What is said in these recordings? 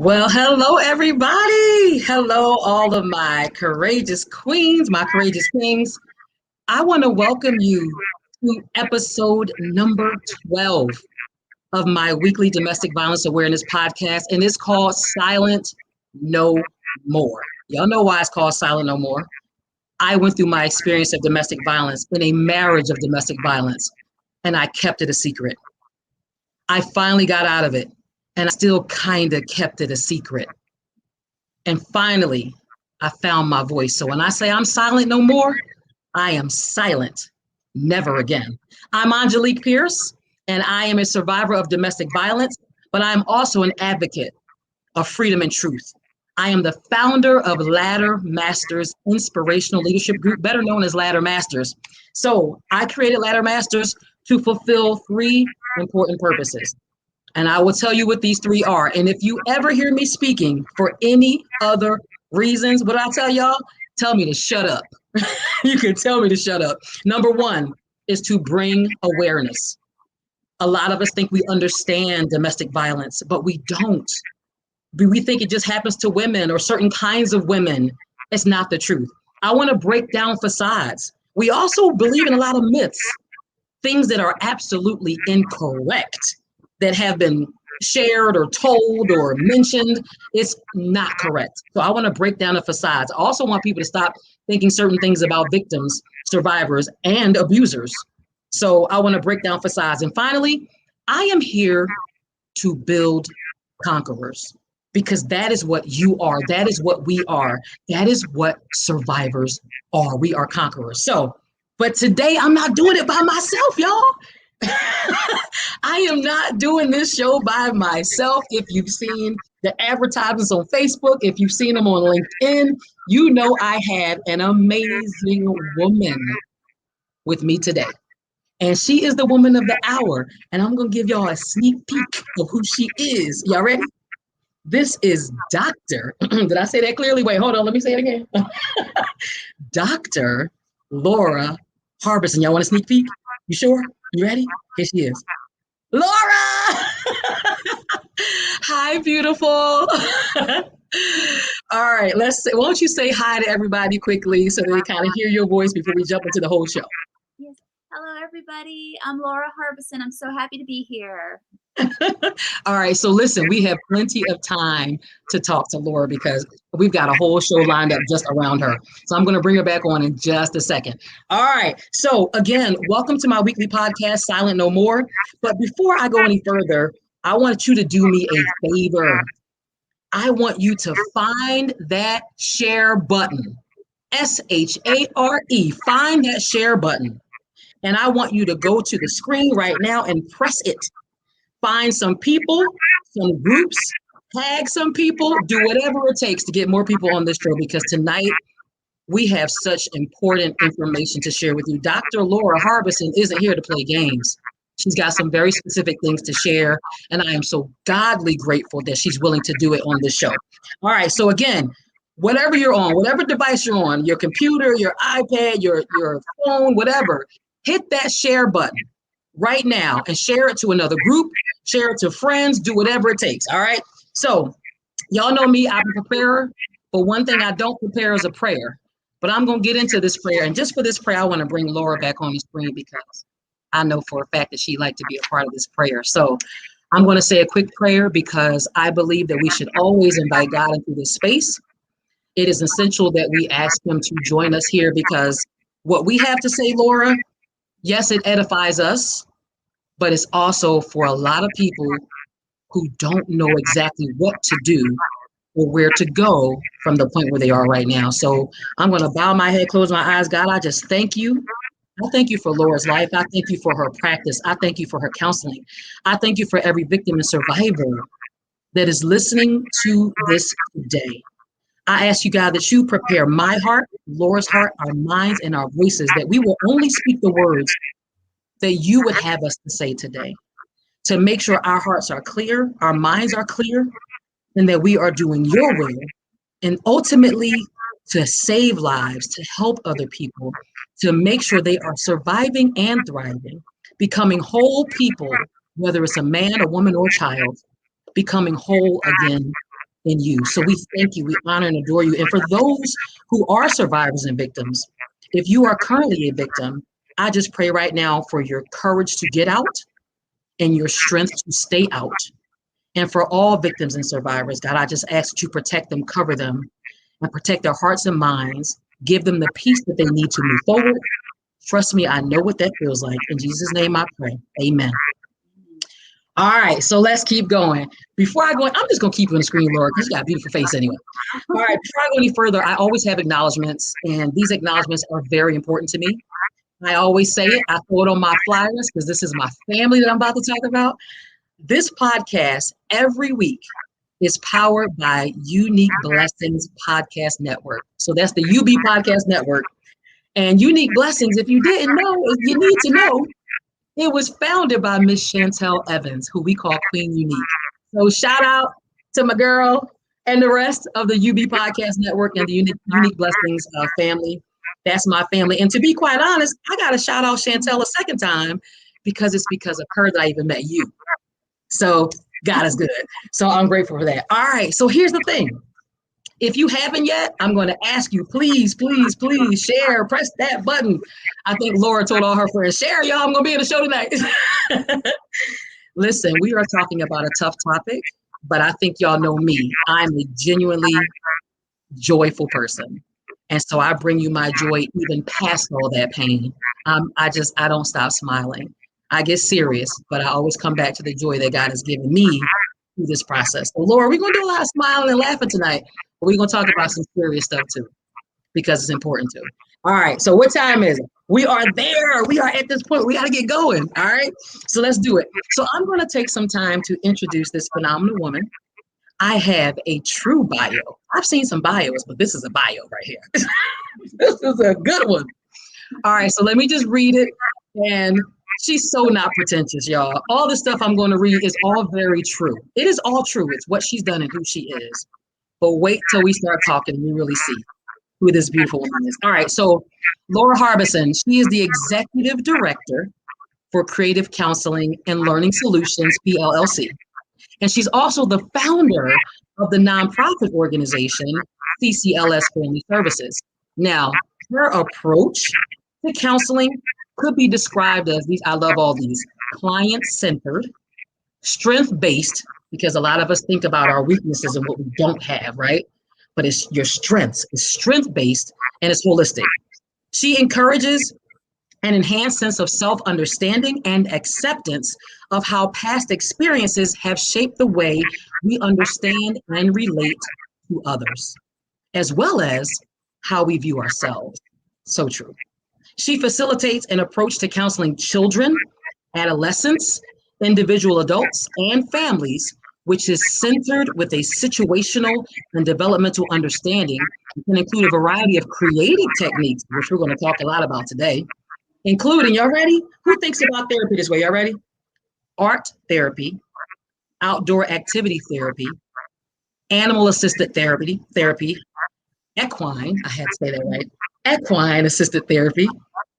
Well, hello, everybody. Hello, all of my courageous queens, my courageous kings. I want to welcome you to episode number 12 of my weekly domestic violence awareness podcast, and it's called Silent No More. Y'all know why it's called Silent No More. I went through my experience of domestic violence in a marriage of domestic violence, and I kept it a secret. I finally got out of it, and I still kind of kept it a secret. And finally, I found my voice. So when I say I'm silent no more, I am silent never again. I'm Angelique Pierce, and I am a survivor of domestic violence, but I'm also an advocate of freedom and truth. I am the founder of Ladder Masters Inspirational Leadership Group, better known as Ladder Masters. So I created Ladder Masters to fulfill three important purposes. And I will tell you what these three are. And if you ever hear me speaking for any other reasons, what I tell y'all, tell me to shut up. You can tell me to shut up. Number one is to bring awareness. A lot of us think we understand domestic violence, but we don't. We think it just happens to women or certain kinds of women. It's not the truth. I want to break down facades. We also believe in a lot of myths, things that are absolutely incorrect, that have been shared or told or mentioned. It's not correct. So I want to break down the facades. I also want people to stop thinking certain things about victims, survivors, and abusers. So I want to break down facades. And finally, I am here to build conquerors, because that is what you are. That is what we are. That is what survivors are. We are conquerors. So, but today I'm not doing it by myself, y'all. I am not doing this show by myself. If you've seen the advertisements on Facebook, if you've seen them on LinkedIn, you know I have an amazing woman with me today. And she is the woman of the hour. And I'm going to give y'all a sneak peek of who she is. Y'all ready? This is Dr. Did I say that clearly? Wait, hold on. Let me say it again. Dr. Laura Harbeson. Y'all want a sneak peek? You sure? You ready? Here she is. Laura! Hi, beautiful. All right, why don't you say hi to everybody quickly so they kind of hear your voice before we jump into the whole show. Yes. Hello, everybody. I'm Laura Harbeson. I'm so happy to be here. All right, so listen, we have plenty of time to talk to Laura because we've got a whole show lined up just around her. So I'm going to bring her back on in just a second. All right, so again, welcome to my weekly podcast, Silent No More. But before I go any further, I want you to do me a favor. I want you to find that share button, SHARE, find that share button. And I want you to go to the screen right now and press it. Find some people, some groups, tag some people, do whatever it takes to get more people on this show, because tonight we have such important information to share with you. Dr. Laura Harbeson isn't here to play games. She's got some very specific things to share, and I am so godly grateful that she's willing to do it on this show. All right, so again, whatever you're on, whatever device you're on, your computer, your iPad, your phone, whatever, hit that share button right now and share it to another group, share it to friends, do whatever it takes. All right. So y'all know me, I'm a preparer, but one thing I don't prepare is a prayer. But I'm going to get into this prayer. And just for this prayer, I want to bring Laura back on the screen because I know for a fact that she'd like to be a part of this prayer. So I'm going to say a quick prayer because I believe that we should always invite God into this space. It is essential that we ask him to join us here because what we have to say, Laura, yes, it edifies us, but it's also for a lot of people who don't know exactly what to do or where to go from the point where they are right now. So I'm going to bow my head, close my eyes. God, I just thank you. I thank you for Laura's life. I thank you for her practice. I thank you for her counseling. I thank you for every victim and survivor that is listening to this today. I ask you, God, that you prepare my heart, Laura's heart, our minds, and our voices, that we will only speak the words that you would have us to say today, to make sure our hearts are clear, our minds are clear, and that we are doing your will, and ultimately to save lives, to help other people, to make sure they are surviving and thriving, becoming whole people, whether it's a man, a woman, or a child, becoming whole again in you. So we thank you, we honor and adore you. And for those who are survivors and victims, if you are currently a victim, I just pray right now for your courage to get out and your strength to stay out. And for all victims and survivors, God, I just ask that you protect them, cover them, and protect their hearts and minds. Give them the peace that they need to move forward. Trust me, I know what that feels like. In Jesus' name I pray. Amen. All right, so let's keep going. Before I go, I'm just going to keep you on the screen, Laura, because you got a beautiful face anyway. All right, before I go any further, I always have acknowledgments, and these acknowledgments are very important to me. I always say it. I throw it on my flyers because this is my family that I'm about to talk about. This podcast every week is powered by Unique Blessings Podcast Network. So that's the UB Podcast Network. And Unique Blessings, if you didn't know, you need to know, it was founded by Miss Chantel Evans, who we call Queen Unique. So shout out to my girl and the rest of the UB Podcast Network and the Unique Blessings family. That's my family. And to be quite honest, I got to shout out Chantel a second time because it's because of her that I even met you. So God is good. So I'm grateful for that. All right. So here's the thing. If you haven't yet, I'm going to ask you, please, please, please share, press that button. I think Laura told all her friends, share, y'all, I'm going to be in the show tonight. Listen, we are talking about a tough topic, but I think y'all know me. I'm a genuinely joyful person. And so I bring you my joy even past all that pain. I don't stop smiling. I get serious, but I always come back to the joy that God has given me through this process. So Laura, we're going to do a lot of smiling and laughing tonight, but we're going to talk about some serious stuff too, because it's important too. All right, so what time is it? We are there. We are at this point. We got to get going. All right, so let's do it. So I'm going to take some time to introduce this phenomenal woman. I have a true bio. I've seen some bios, but this is a bio right here. This is a good one. All right, so let me just read it. And she's so not pretentious, y'all. All the stuff I'm going to read is all very true. It is all true. It's what she's done and who she is. But wait till we start talking and you really see who this beautiful woman is. All right, so Laura Harbeson, she is the executive director for Creative Counseling and Learning Solutions, PLLC. And she's also the founder of the nonprofit organization, CCLS Family Services. Now, her approach to counseling could be described as these, I love all these, client-centered, strength-based, because a lot of us think about our weaknesses and what we don't have, right? But it's your strengths. It's strength-based and it's holistic. She encourages an enhanced sense of self-understanding and acceptance of how past experiences have shaped the way we understand and relate to others, as well as how we view ourselves. So true. She facilitates an approach to counseling children, adolescents, individual adults, and families, which is centered with a situational and developmental understanding. It can include a variety of creative techniques, which we're going to talk a lot about today, including, y'all ready? Who thinks about therapy this way? Y'all ready? Art therapy, outdoor activity therapy, animal assisted therapy, equine, I had to say that right, equine assisted therapy,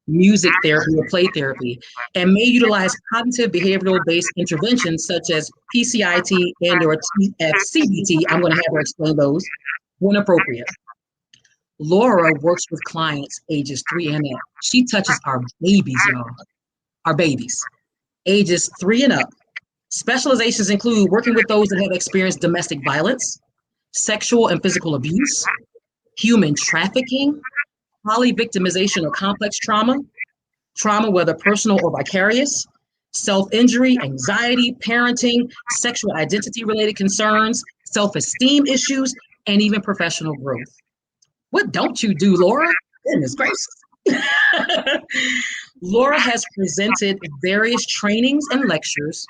music therapy or play therapy, and may utilize cognitive behavioral based interventions such as PCIT and or TFCBT. I'm going to have her explain those when appropriate. Laura works with clients ages 3 and up. She touches our babies, y'all, our babies, ages 3 and up. Specializations include working with those that have experienced domestic violence, sexual and physical abuse, human trafficking, poly-victimization or complex trauma, trauma whether personal or vicarious, self-injury, anxiety, parenting, sexual identity-related concerns, self-esteem issues, and even professional growth. What don't you do, Laura? Goodness gracious. Laura has presented various trainings and lectures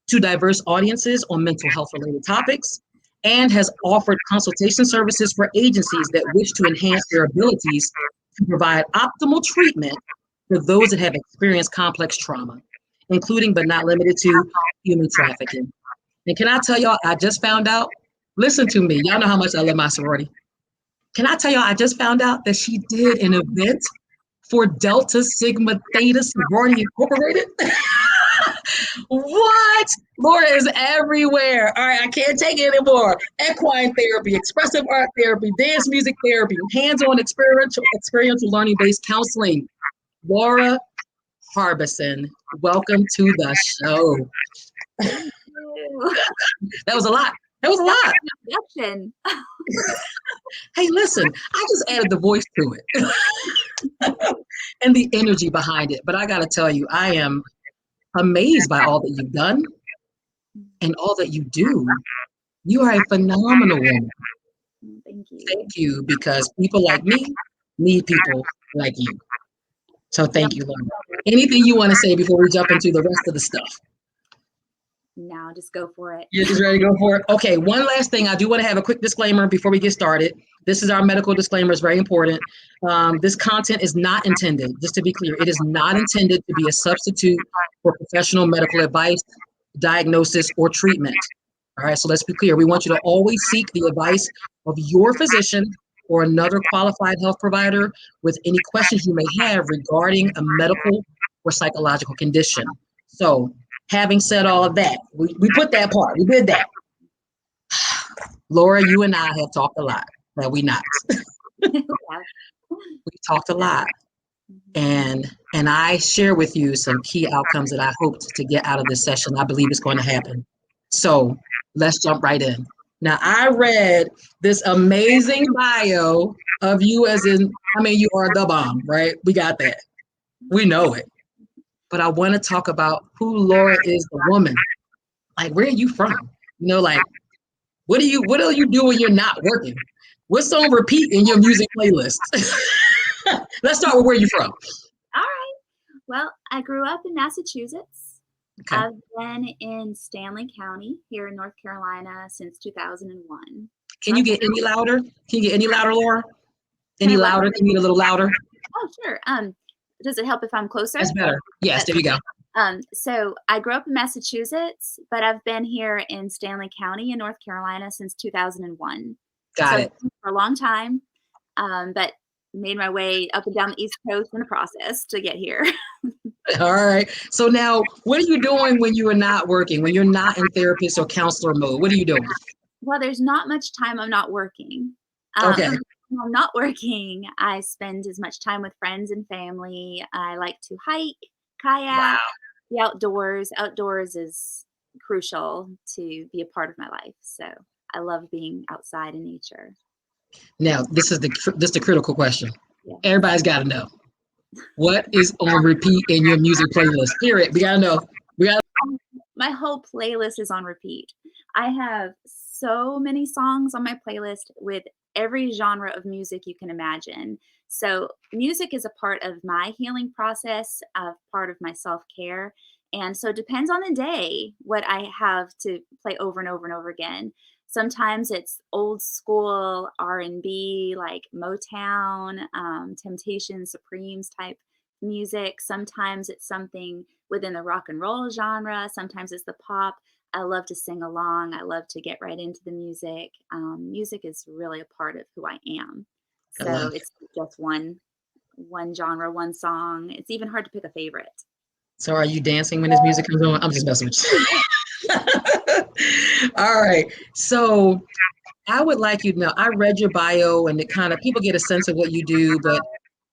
to diverse audiences on mental health related topics and has offered consultation services for agencies that wish to enhance their abilities to provide optimal treatment for those that have experienced complex trauma, including but not limited to human trafficking. And can I tell y'all, I just found out, listen to me, y'all know how much I love my sorority. Can I tell y'all, I just found out that she did an event for Delta Sigma Theta Sorority Incorporated. What? Laura is everywhere. All right, I can't take it anymore. Equine therapy, expressive art therapy, dance music therapy, hands-on experiential learning-based counseling. Laura Harbeson, welcome to the show. Thank you. That was a lot. That was a That was lot. an introduction. Hey, listen, I just added the voice to it and the energy behind it. But I got to tell you, I am amazed by all that you've done and all that you do. You are a phenomenal woman. Thank you. Thank you, because people like me need people like you. So Yeah. thank you, Laura. Anything you want to say before we jump into the rest of the stuff? Now just go for it. You're just ready to go for it? Okay, one last thing. I do want to have a quick disclaimer before we get started. This is our medical disclaimer. It's very important. This content is not intended, just to be clear, it is not intended to be a substitute for professional medical advice, diagnosis, or treatment. All right, so let's be clear. We want you to always seek the advice of your physician or another qualified health provider with any questions you may have regarding a medical or psychological condition. So, having said all of that, we put that part, we did that. Laura, you and I have talked a lot, have we not? Yeah. We talked a lot. And I share with you some key outcomes that I hoped to get out of this session. I believe it's going to happen. So let's jump right in. Now, I read this amazing bio of you, as in, I mean, you are the bomb, right? We got that. We know it. But I want to talk about who Laura is, the woman. Like, where are you from? You know, like, what do you do when you're not working? What's on repeat in your music playlist? Let's start with where you're from. All right. Well, I grew up in Massachusetts. Okay. I've been in Stanley County here in North Carolina since 2001. Can you get any louder? Can you get any louder, Laura? Can Any I what? louder? Can you get a little louder? Oh, sure. Does it help if I'm closer? That's better. Yes, there you go. So I grew up in Massachusetts, but I've been here in Stanley County in North Carolina since 2001. Got So it. for a long time, but made my way up and down the East Coast in the process to get here. All right. So now, what are you doing when you are not working, when you're not in therapist or counselor mode? What are you doing? Well, there's not much time I'm not working. Okay. When I'm not working, I spend as much time with friends and family. I like to hike, kayak, Wow. the outdoors. Outdoors is crucial to be a part of my life. So I love being outside in nature. Now, this is the critical question. Yeah. Everybody's got to know. What is on repeat in your music playlist? Period. We got to know. My whole playlist is on repeat. I have so many songs on my playlist with every genre of music you can imagine. So, music is a part of my healing process, a part of my self-care. And so it depends on the day what I have to play over and over and over again. Sometimes it's old school R&B like Motown, Temptation, Supremes type music. Sometimes it's something within the rock and roll genre. Sometimes it's the pop. I love to sing along. I love to get right into the music. Music is really a part of who I am. I So love it. it's just one genre, one song. It's even hard to pick a favorite. So, are you dancing when this music comes on? I'm just messing with you. All right. So, I would like you to know, I read your bio and it kind of, people get a sense of what you do, but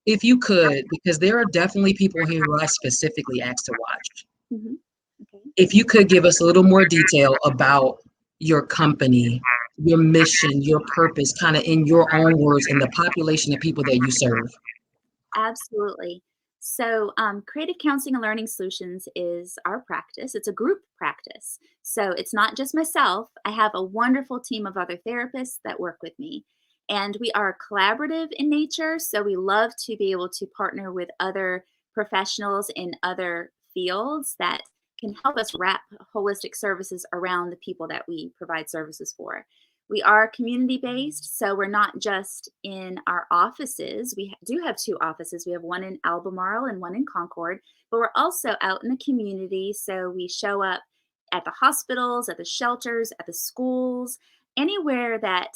if you could, because there are definitely people here who I specifically asked to watch. Mhm. Okay. If you could give us a little more detail about your company, your mission, your purpose, kind of in your own words, and the population of people that you serve. Absolutely. So, Creative Counseling and Learning Solutions is our practice. It's a group practice. So, it's not just myself. I have a wonderful team of other therapists that work with me. And we are collaborative in nature. So, we love to be able to partner with other professionals in other fields that can help us wrap holistic services around the people that we provide services for. We are community based, so we're not just in our offices. We do have two offices. We have one in Albemarle and one in Concord, but we're also out in the community. So we show up at the hospitals, at the shelters, at the schools, anywhere that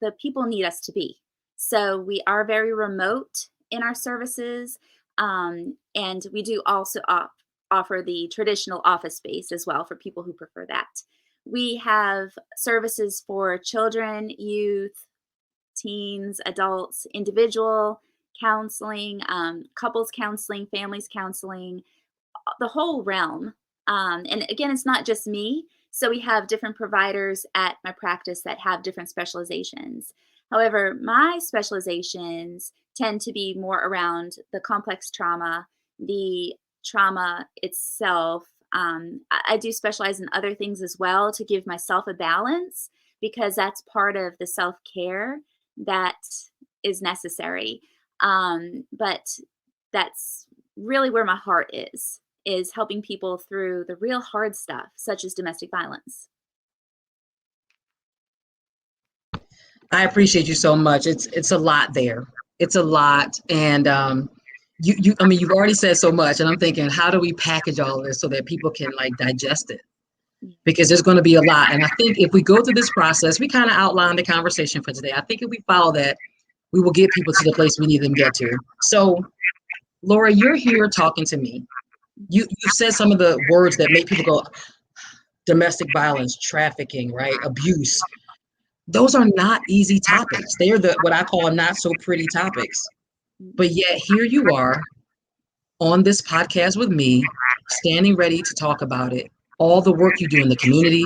the people need us to be. So we are very remote in our services, and we do also offer the traditional office space as well for people who prefer that. We have services for children, youth, teens, adults, individual counseling, couples counseling, families counseling, the whole realm. And again, it's not just me. So we have different providers at my practice that have different specializations. However, my specializations tend to be more around the complex trauma, the trauma itself. I do specialize in other things as well to give myself a balance, because that's part of the self care that is necessary. But that's really where my heart is helping people through the real hard stuff, such as domestic violence. I appreciate you so much. It's a lot there. It's a lot, and I mean, you've already said so much, and I'm thinking, how do we package all of this so that people can like digest it? Because there's going to be a lot, and I think if we go through this process, we kind of outlined the conversation for today. I think if we follow that, we will get people to the place we need them to get to. So, Laura, you're here talking to me. You've said some of the words that make people go, domestic violence, trafficking, right? Abuse. Those are not easy topics. They are the what I call not so pretty topics. But yet here you are on this podcast with me, standing ready to talk about it. All the work you do in the community,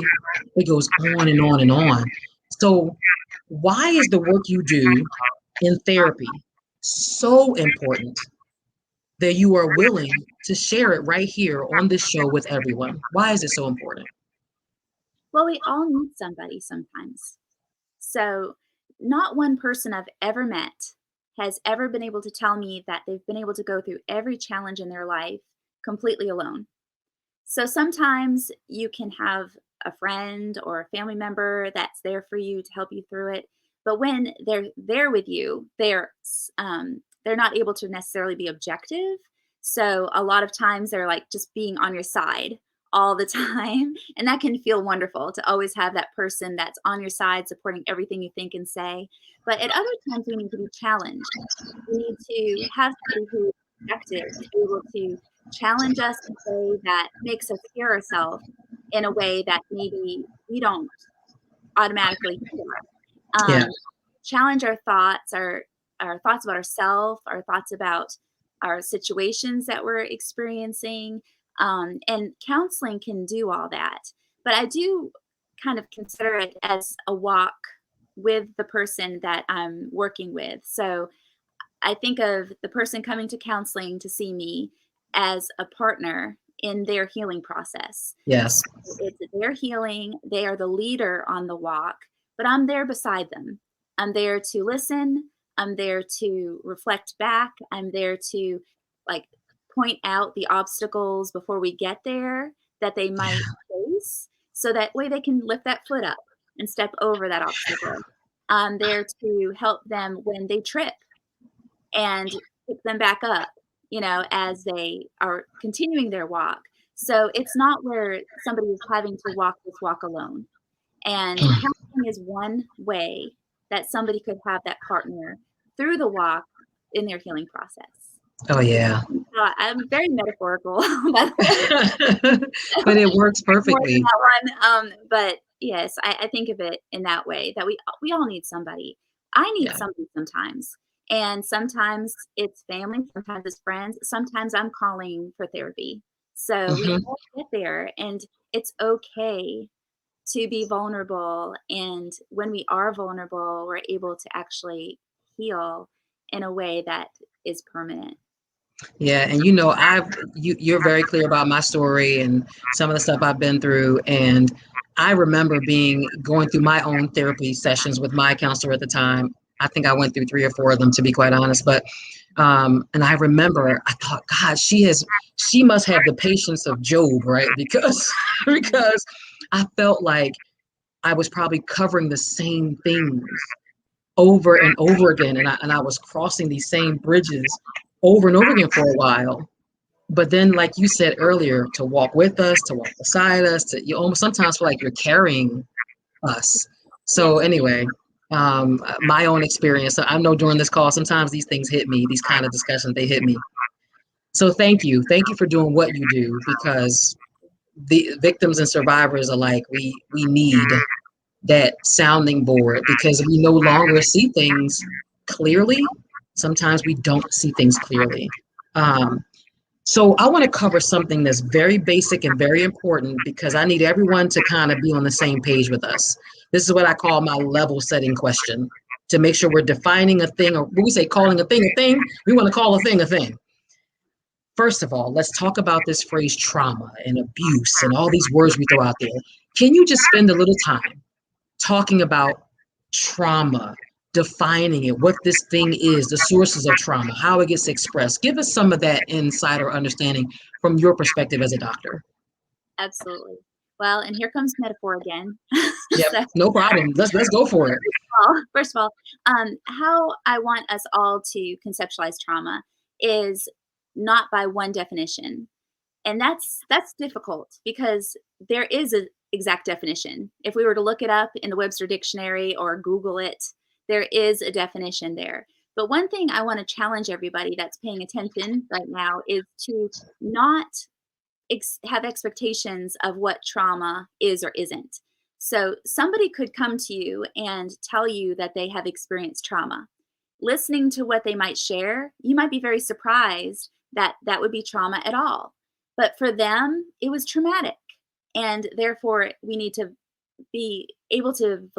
it goes on and on and on. So why is the work you do in therapy so important that you are willing to share it right here on this show with everyone? Why is it so important? Well, we all need somebody sometimes. So, not one person I've ever met has ever been able to tell me that they've been able to go through every challenge in their life completely alone. So, sometimes you can have a friend or a family member that's there for you to help you through it. But when they're there with you, they're not able to necessarily be objective. So a lot of times they're like just being on your side all the time. And that can feel wonderful to always have that person that's on your side supporting everything you think and say. But at other times, we need to be challenged. We need to have somebody who is objective to be able to challenge us in a way that makes us hear ourselves in a way that maybe we don't automatically hear. Yeah. Challenge our thoughts about ourselves, our thoughts about our situations that we're experiencing. And counseling can do all that. But I do kind of consider it as a walk with the person that I'm working with. So I think of the person coming to counseling to see me as a partner in their healing process. Yes. So it's their healing. They are the leader on the walk, but I'm there beside them. I'm there to listen. I'm there to reflect back. I'm there to like point out the obstacles before we get there that they might face, so that way they can lift that foot up and step over that obstacle. I'm there to help them when they trip and pick them back up, as they are continuing their walk. So it's not where somebody is having to walk this walk alone. And counseling is one way that somebody could have that partner through the walk in their healing process. Oh, yeah. So I'm very metaphorical, by the way. But it works More than perfectly. that one. But yes, I think of it in that way, that we all need somebody. I need Yeah. somebody sometimes. And sometimes it's family, sometimes it's friends, sometimes I'm calling for therapy. So we Mhm. all get there, and it's okay to be vulnerable. And when we are vulnerable, we're able to actually heal in a way that is permanent. Yeah, and you're very clear about my story and some of the stuff I've been through. And I remember going through my own therapy sessions with my counselor at the time. I think I went through 3 or 4 of them, to be quite honest. But and I remember I thought, God, she must have the patience of Job, right? Because because I felt like I was probably covering the same things over and over again, and I was crossing these same bridges over and over again for a while. But then, like you said earlier, to walk with us, to walk beside us, you almost sometimes feel like you're carrying us. So Yes. anyway, my own experience. I know during this call, sometimes these things hit me. These kind of discussions, they hit me. So thank you. Thank you for doing what you do, because the victims and survivors alike, we need that sounding board, because we no longer see things clearly. Sometimes we don't see things clearly. Um, so I want to cover something that's very basic and very important, because I need everyone to kind of be on the same page with us. This is what I call my level setting question, to make sure we're defining a thing, or when we say calling a thing, we want to call a thing a thing. First of all, let's talk about this phrase trauma and abuse and all these words we throw out there. Can you just spend a little time talking about trauma, defining it, what this thing is, the sources of trauma, how it gets expressed? Give us some of that insight or understanding from your perspective as a doctor. Absolutely. Well, and here comes metaphor again. Yep, So, no problem. Let's go for it. first of all, how I want us all to conceptualize trauma is not by one definition. And that's difficult because there is an exact definition. If we were to look it up in the Webster Dictionary or Google it, there is a definition there. But one thing I want to challenge everybody that's paying attention right now is to not have expectations of what trauma is or isn't. So somebody could come to you and tell you that they have experienced trauma. Listening to what they might share, you might be very surprised that that would be trauma at all. But for them, it was traumatic. And therefore, we need to be able to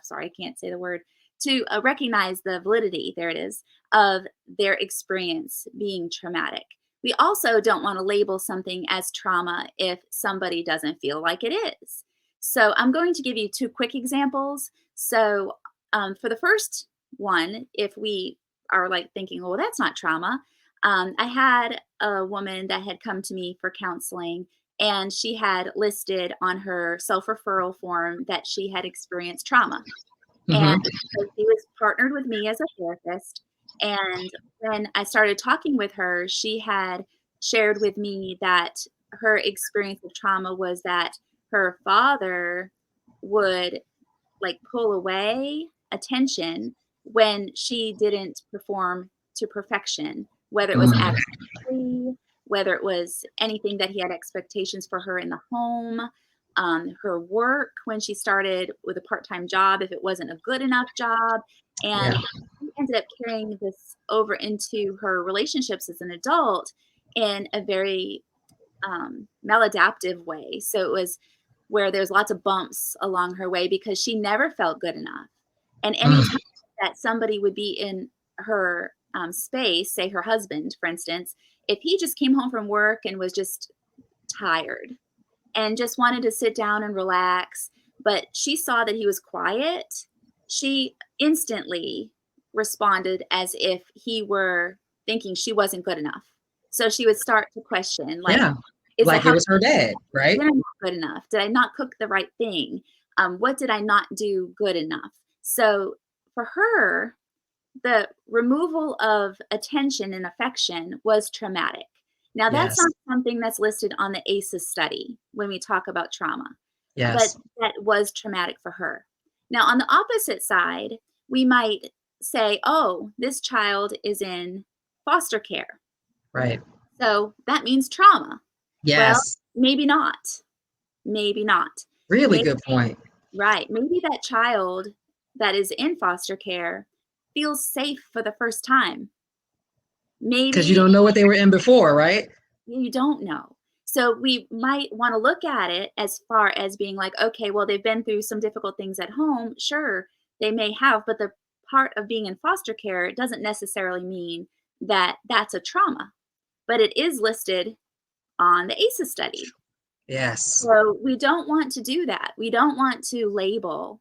sorry, I can't say the word, to recognize the validity, there it is, of their experience being traumatic. We also don't want to label something as trauma if somebody doesn't feel like it is. So I'm going to give you two quick examples. So for the first one, if we are like thinking, well, that's not trauma. I had a woman that had come to me for counseling, and she had listed on her self-referral form that she had experienced trauma. And Mm-hmm. so she was partnered with me as a therapist. And when I started talking with her, she had shared with me that her experience of trauma was that her father would like pull away attention when she didn't perform to perfection, whether it was academically, whether it was anything that he had expectations for her in the home, her work when she started with a part-time job, if it wasn't a good enough job. And Yeah. she ended up carrying this over into her relationships as an adult in a very maladaptive way. So it was where there's lots of bumps along her way because she never felt good enough. And Mm. anytime that somebody would be in her space, say her husband, for instance, if he just came home from work and was just tired and just wanted to sit down and relax, but she saw that he was quiet, she instantly responded as if he were thinking she wasn't good enough. So she would start to question, like, Yeah. is the Like it house was her dad, right? dinner not good enough? Did I not cook the right thing? What did I not do good enough? So for her, the removal of attention and affection was traumatic. Now, that's Yes. not something that's listed on the ACEs study when we talk about trauma, but Yes. that was traumatic for her. Now, on the opposite side, we might say, oh, this child is in foster care. Right. So that means trauma. Well, Yes. maybe not. Maybe not. Really Maybe, good point. right. Maybe that child that is in foster care feels safe for the first time. Because you Maybe don't know what they were in before, right? you don't know. So we might want to look at it as far as being like, okay, well, they've been through some difficult things at home. Sure, they may have, but the part of being in foster care doesn't necessarily mean that that's a trauma, but it is listed on the ACEs study. Yes. So we don't want to do that. We don't want to label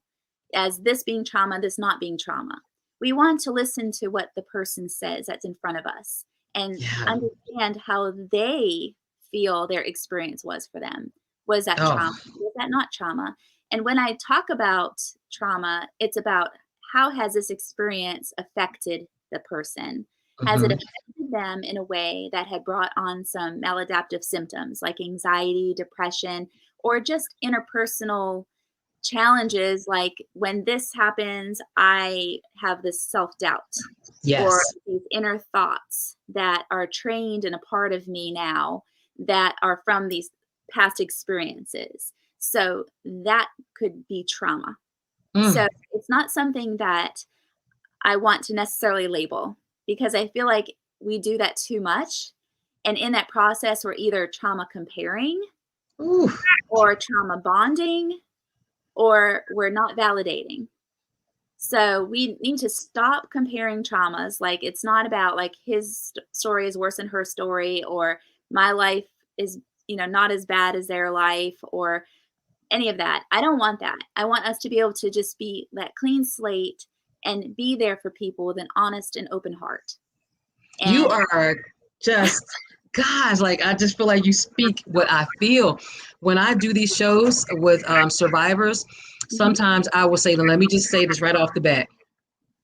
as this being trauma, this not being trauma. We want to listen to what the person says that's in front of us and Yeah. understand how they feel their experience was for them. Was that Oh. trauma? Was that not trauma? And when I talk about trauma, it's about how has this experience affected the person? Has it Hmm. affected them in a way that had brought on some maladaptive symptoms like anxiety, depression, or just interpersonal challenges like when this happens, I have this self doubt. or Yes. these inner thoughts that are trained in a part of me now that are from these past experiences. So that could be trauma. So Mm. it's not something that I want to necessarily label, because I feel like we do that too much. And in that process, we're either trauma comparing Ooh. or trauma bonding, or we're not validating. So we need to stop comparing traumas. Like, it's not about like his story is worse than her story, or my life is, not as bad as their life, or any of that. I don't want that. I want us to be able to just be that clean slate and be there for people with an honest and open heart. You And are just, gosh, like I just feel like you speak what I feel. When I do these shows with survivors, mhm, sometimes I will say, let me just say this right off the bat.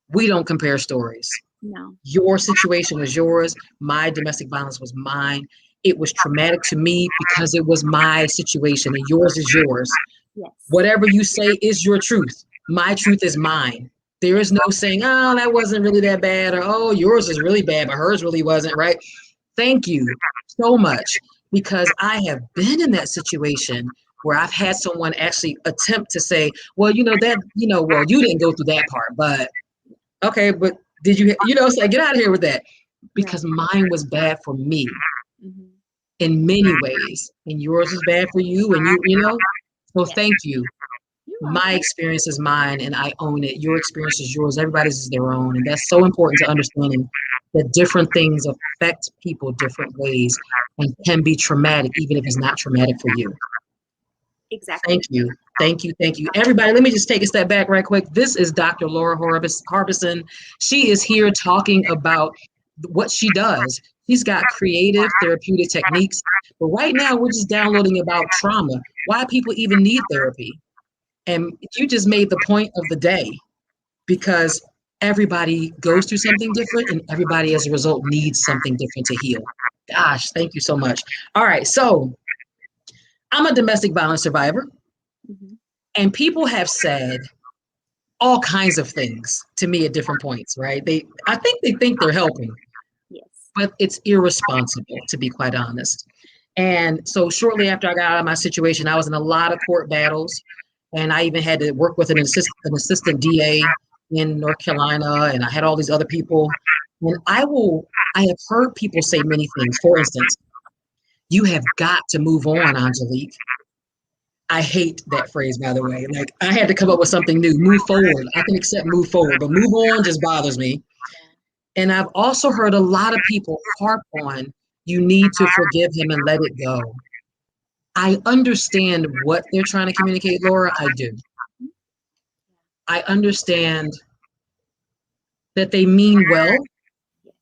We don't compare stories. no, Your situation was yours. My domestic violence was mine. It was traumatic to me because it was my situation, and yours is yours. yes, Whatever you say is your truth. My truth is mine. There is yes, no saying, oh, that wasn't really that bad, or oh, yours is really bad, but hers really wasn't, right? Thank you so much, because I have been in that situation where I've had someone actually attempt to say, well, well, you didn't go through that part, but okay, but did you, say, get out of here with that, right. because mine was bad for me Hmm. in many ways, and yours was bad for you, and so Yes, thank you. you're My welcome. experience is mine and I own it. Your experience is yours. Everybody's is their own. And that's so important to understanding that different things affect people different ways and can be traumatic, even if it's not traumatic for you. Thank Exactly. you. Thank you. Thank you. Everybody, let me just take a step back right quick. This is Dr. Laura Harbeson. She is here talking about what she does. She's got creative therapeutic techniques. But right now, we're just downloading about trauma, why people even need therapy. And you just made the point of the day, because everybody goes through something different and everybody as a result needs something different to heal. Gosh, thank you so much. All right, so I'm a domestic violence survivor, Hmm. and people have said all kinds of things to me at different points, right? I think they think they're helping, Yes. but it's irresponsible, to be quite honest. And so shortly after I got out of my situation, I was in a lot of court battles, and I even had to work with an assistant DA in North Carolina, and I had all these other people. And I have heard people say many things. For instance, you have got to move on, Angelique. I hate that phrase, by the way. Like, I had to come up with something new. Move forward. I can accept move forward, but move on just bothers me. And I've also heard a lot of people harp on, you need to forgive him and let it go. I understand what they're trying to communicate, Laura. I do. I understand that they mean well, Yes.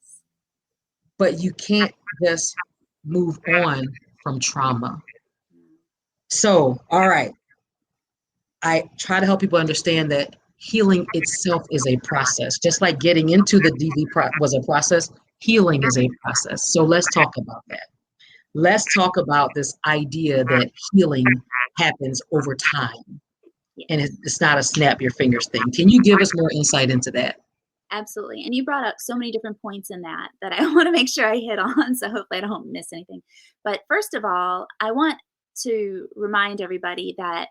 but you can't just move on from trauma. So, all right, I try to help people understand that healing itself is a process. Just like getting into the was a process, healing is a process. So let's talk about that. Let's talk about this idea that healing happens over time and Yes. it's not a snap your fingers thing. Can you give us more insight into that? Absolutely. And you brought up so many different points in that I want to make sure I hit on. So hopefully I don't miss anything. But first of all, I want to remind everybody that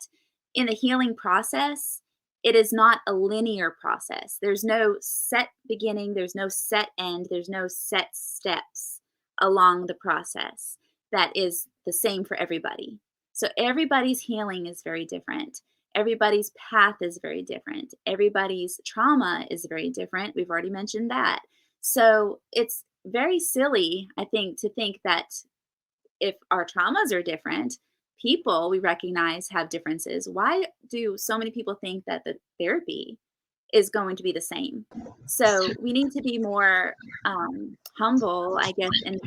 in the healing process, it is not a linear process. There's no set beginning, there's no set end, there's no set steps along the process that is the same for everybody. So everybody's healing is very different. Everybody's path is very different. Everybody's trauma is very different. We've already mentioned that. So it's very silly, I think, to think that if our traumas are different, people we recognize have differences. Why do so many people think that the therapy is going to be the same? So we need to be more humble, I guess, and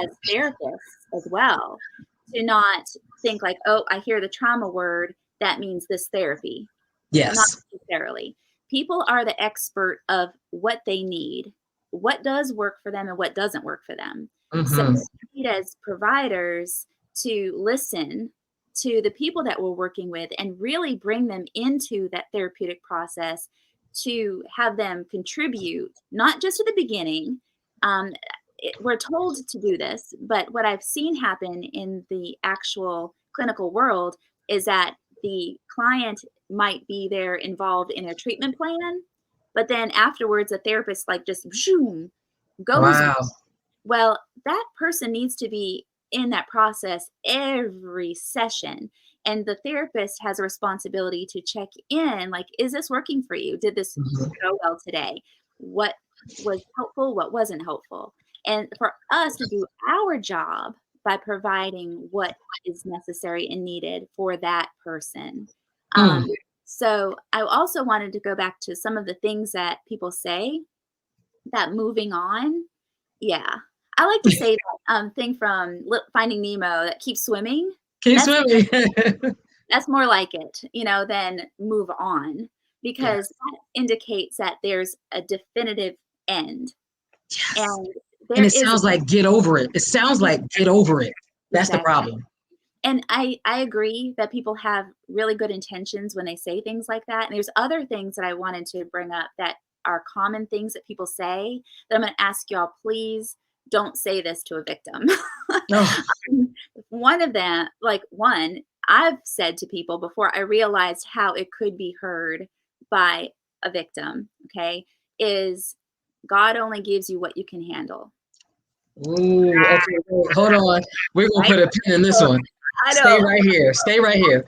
as therapists as well, to not think like, oh, I hear the trauma word, that means this therapy. Not Yes. necessarily. People are the expert of what they need, what does work for them and what doesn't work for them. So Mm-hmm. we need as providers to listen to the people that we're working with and really bring them into that therapeutic process to have them contribute, not just at the beginning. We're told to do this, but what I've seen happen in the actual clinical world is that the client might be there involved in a treatment plan, but then afterwards, the therapist like just zoom, goes. Wow. Well, that person needs to be in that process every session. And the therapist has a responsibility to check in, like, is this working for you? Did this Mhm. go well today? What was helpful? What wasn't helpful? And for us to do our job by providing what is necessary and needed for that person. Mm. Um, so I also wanted to go back to some of the things that people say, that moving on. Yeah. I like to say that thing from Finding Nemo, that keep swimming. Keep That's swimming. that's more like it, than move on, Yes. because that indicates that there's a definitive end. Yes. And And there it is sounds like get over it. It sounds like get over it. That's the exactly. problem. And I agree that people have really good intentions when they say things like that. And there's other things that I wanted to bring up that are common things that people say that I'm going to ask y'all, please don't say this to a victim. Oh, One of them, like one, I've said to people before I realized how it could be heard by a victim, okay, is God only gives you what you can handle, ooh, okay, wait, hold on. We're gonna right? put a pin in this So one. I Stay know right here. Stay right here.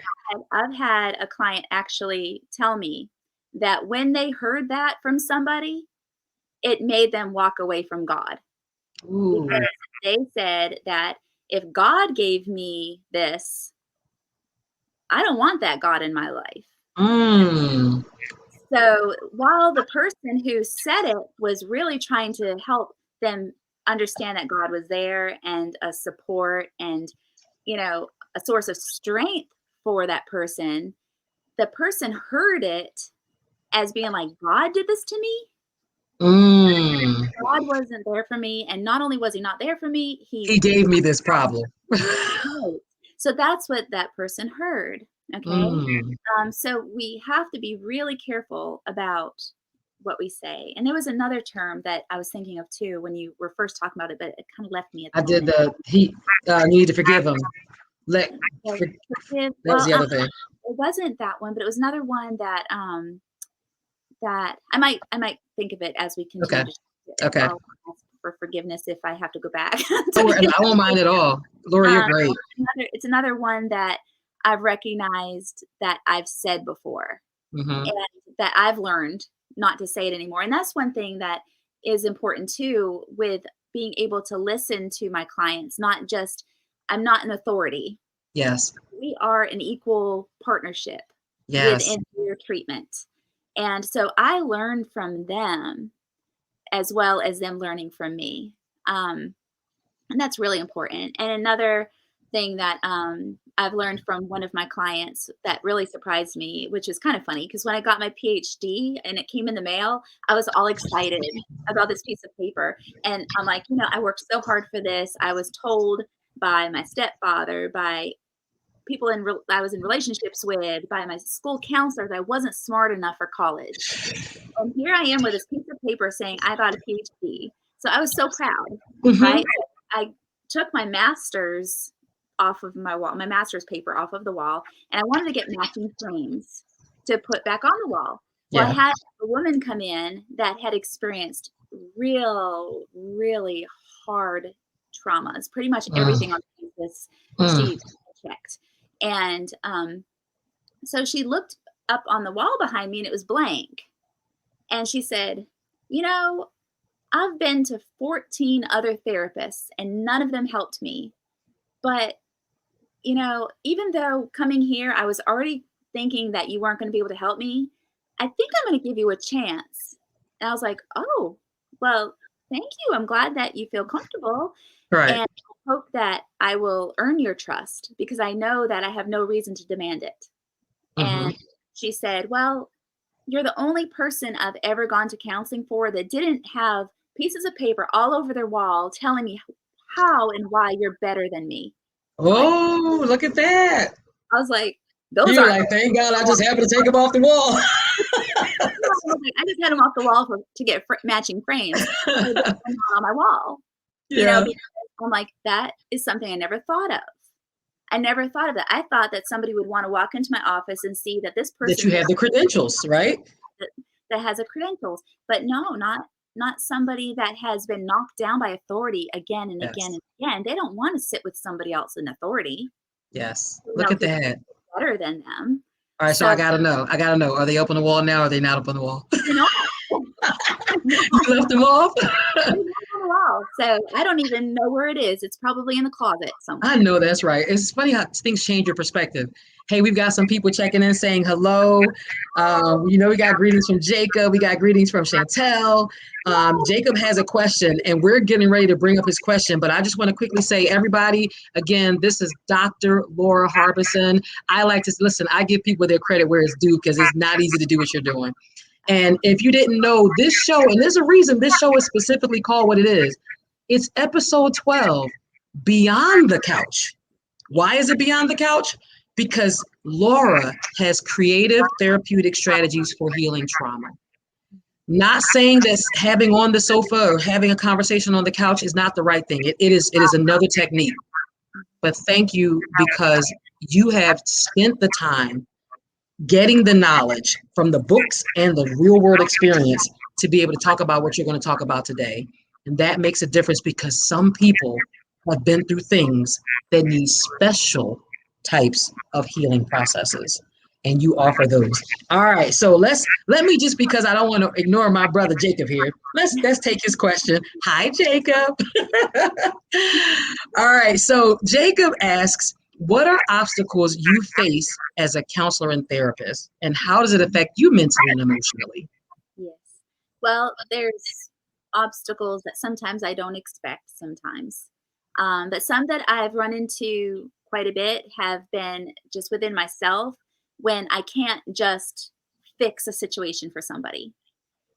I've had a client actually tell me that when they heard that from somebody, it made them walk away from God, Ooh. because they said that if God gave me this, I don't want that God in my life. Mm. So while the person who said it was really trying to help them understand that God was there and a support and, a source of strength for that person, the person heard it as being like, God did this to me. Mm. God wasn't there for me. And not only was he not there for me, he He gave me this problem. right. So that's what that person heard. Okay. Mm. So we have to be really careful about what we say. And there was another term that I was thinking of too when you were first talking about it, but it kind of left me at I the did moment. the he need to forgive him. Let So for, forgive, that was well, the other thing. it wasn't that one, but it was another one that that I might think of it as we Okay. continue to. Okay. I'll ask for forgiveness if I have to go back Don't to worry, get I won't mind at all. Laura, you're um, great. it's another one that I've recognized that I've said before, Hmm. and that I've learned not to say it anymore. And that's one thing that is important too, with being able to listen to my clients, not just, I'm not an authority. Yes. We are an equal partnership Yes. within your treatment. And so I learn from them as well as them learning from me. And that's really important. And another thing that I've learned from one of my clients that really surprised me, which is kind of funny, because when I got my PhD and it came in the mail, I was all excited about this piece of paper. And I'm like, I worked so hard for this. I was told by my stepfather, by people I was in relationships with, by my school counselors, I wasn't smart enough for college. And here I am with this piece of paper saying I got a PhD. So I was so proud, Hmm. right? I took my master's off of my wall, my master's paper off of the wall, and I wanted to get matching frames to put back on the wall. Well, I Yeah. had a woman come in that had experienced really hard traumas. Pretty much Mm. everything on this Mm. she checked. And so she looked up on the wall behind me and it was blank. And she said, You know, I've been to 14 other therapists and none of them helped me. But, even though coming here, I was already thinking that you weren't going to be able to help me, I think I'm going to give you a chance. And I was like, Oh, well, thank you. I'm glad that you feel comfortable. Right. And I hope that I will earn your trust because I know that I have no reason to demand it. Hmm. And she said, Well, you're the only person I've ever gone to counseling for that didn't have pieces of paper all over their wall telling me how and why you're better than me. Like, Oh, look at that. I was like, those You're aren't like, thank God I the just happened to take him off the wall. I just had them off the wall to get matching frames on my wall, Yeah. because I'm like, that is something I never thought of. I never thought of that. I thought that somebody would want to walk into my office and see that this That person you have the credentials, right? that has a credentials, but no, not somebody that has been knocked down by authority again and again Yes. and again. They don't want to sit with somebody else in authority. Yes. Look at Who's that. better than them. All right, so So I gotta know. Are they up on the wall now? Or are they not up on the wall? you know, You left them off? so I don't even know where it is. It's probably in the closet somewhere. I know that's right. It's funny how things change your perspective. Hey, we've got some people checking in saying hello. We got greetings from Jacob. We got greetings from Chantel. Jacob has a question, and we're getting ready to bring up his question. But I just want to quickly say, everybody, again, this is Dr. Laura Harbeson. I like to listen. I give people their credit where it's due because it's not easy to do what you're doing. And if you didn't know, this show, and there's a reason this show is specifically called what it is, it's episode 12, Beyond the Couch. Why is it Beyond the Couch? Because Laura has creative therapeutic strategies for healing trauma. Not saying that having on the sofa or having a conversation on the couch is not the right thing. It is another technique. But thank you, because you have spent the time getting the knowledge from the books and the real world experience to be able to talk about what you're going to talk about today. And that makes a difference because some people have been through things that need special types of healing processes. And you offer those. All right. So let me, just because I don't want to ignore my brother Jacob here, let's take his question. Hi, Jacob. All right. So Jacob asks, what are obstacles you face as a counselor and therapist, and how does it affect you mentally and emotionally? Yes. Well, there's obstacles that sometimes I don't expect sometimes. But some that I've run into quite a bit have been just within myself when I can't just fix a situation for somebody.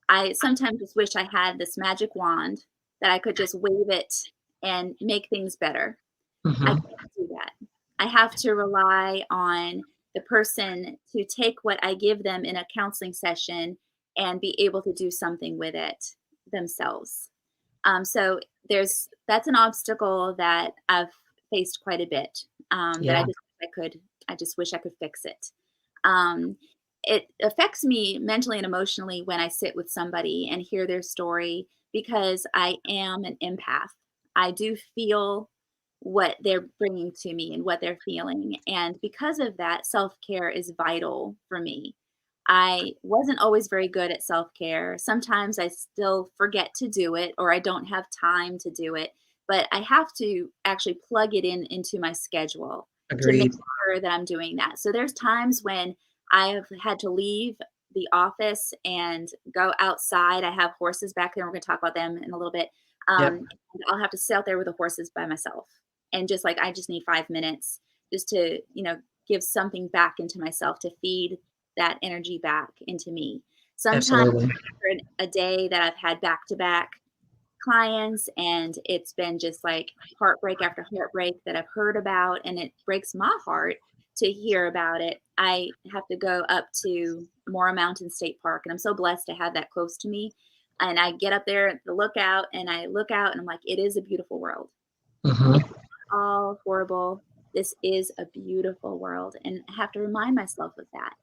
I sometimes just wish I had this magic wand that I could just wave it and make things better. I Mm-hmm. can't do that. I have to rely on the person to take what I give them in a counseling session and be able to do something with it themselves. So that's an obstacle that I've faced quite a bit. That Yeah, I just wish I could fix it. Um, it affects me mentally and emotionally when I sit with somebody and hear their story because I am an empath. I do feel what they're bringing to me and what they're feeling. And because of that, self care is vital for me. I wasn't always very good at self care. Sometimes I still forget to do it or I don't have time to do it, but I have to actually plug it into my schedule to make agreed. sure that I'm doing that. So there's times when I have had to leave the office and go outside. I have horses back there. We're going to talk about them in a little bit. Yep, And I'll have to sit out there with the horses by myself. And just like, I just need 5 minutes just to, give something back into myself to feed that energy back into me. Sometimes absolutely. for a day that I've had back to back clients and it's been just like heartbreak after heartbreak that I've heard about and it breaks my heart to hear about it. I have to go up to Mora Mountain State Park and I'm so blessed to have that close to me. And I get up there at the lookout and I look out and I'm like, it is a beautiful world. Mm-hmm. It's all horrible. This is a beautiful world. And I have to remind myself of that.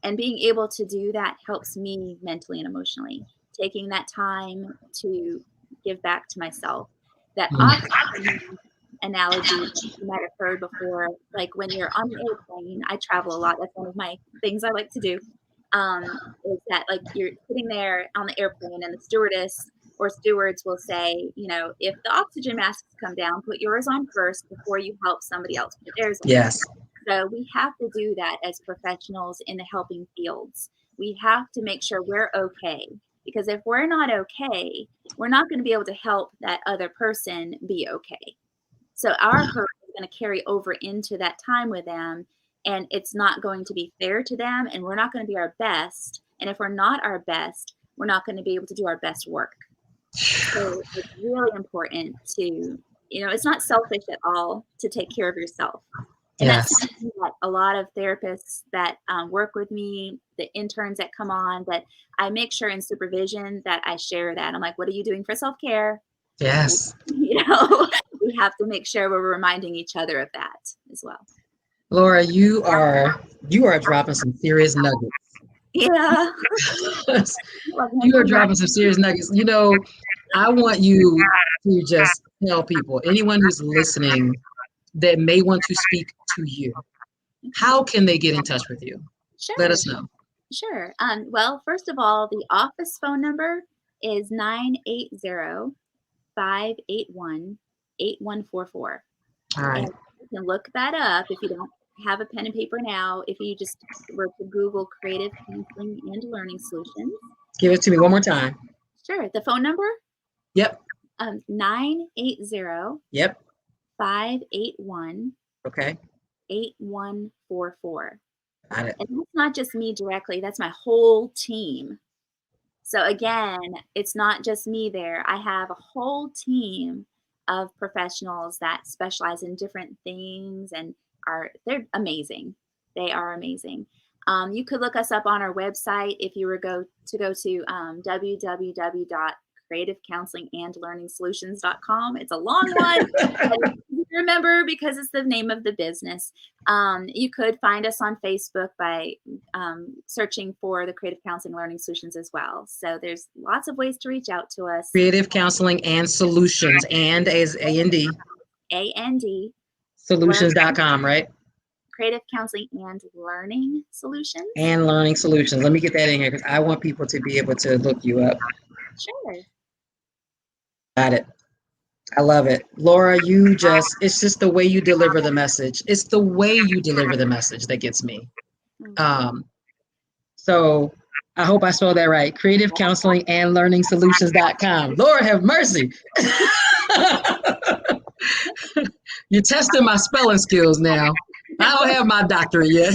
And being able to do that helps me mentally and emotionally. Taking that time to give back to myself. That oxygen analogy you might have heard before, like when you're on an airplane, I travel a lot. That's one of my things I like to do. Is that like you're sitting there on the airplane and the stewardess or stewards will say, if the oxygen masks come down, put yours on first before you help somebody else put theirs on. Yes, So we have to do that as professionals in the helping fields. We have to make sure we're okay. Because if we're not okay, we're not going to be able to help that other person be okay. So our hurt is going to carry over into that time with them, and it's not going to be fair to them, and we're not going to be our best. And if we're not our best, we're not going to be able to do our best work. So it's really important to, it's not selfish at all to take care of yourself. And that's Yes. something that a lot of therapists that work with me, the interns that come on, that I make sure in supervision that I share that. I'm like, what are you doing for self-care? Yes. We have to make sure we're reminding each other of that as well. Laura, you are dropping some serious nuggets. Yeah. You are dropping some serious nuggets. I want you to just tell people, anyone who's listening that may want to speak to you, how can they get in touch with you? Let Sure. us know. Sure. Well, first of all, the office phone number is 980-581-8144. All right. And you can look that up if you don't have a pen and paper now. If you just were to Google Creative Counseling and Learning Solutions. Give it to me one more time. Sure. The phone number? Yep. 980 Yep. 581 Okay. 8144. Got it. And that's not just me directly, that's my whole team. So again, it's not just me there. I have a whole team of professionals that specialize in different things and they're amazing. They are amazing. You could look us up on our website if you were go to www.creativecounselingandlearningsolutions.com. It's a long one, but it's easy to remember because it's the name of the business. You could find us on Facebook by searching for the Creative Counseling Learning Solutions as well. So there's lots of ways to reach out to us. Creative Counseling and Solutions, and as A&D. A&D. Solutions.com, right? Creative Counseling and Learning Solutions. And Learning Solutions. Let me get that in here because I want people to be able to look you up. Sure. Got it. I love it. Laura, it's just the way you deliver the message. It's the way you deliver the message that gets me. So I hope I spelled that right. Creative Counseling and Learning Solutions.com. Lord have mercy. You're testing my spelling skills now. I don't have my doctorate yet.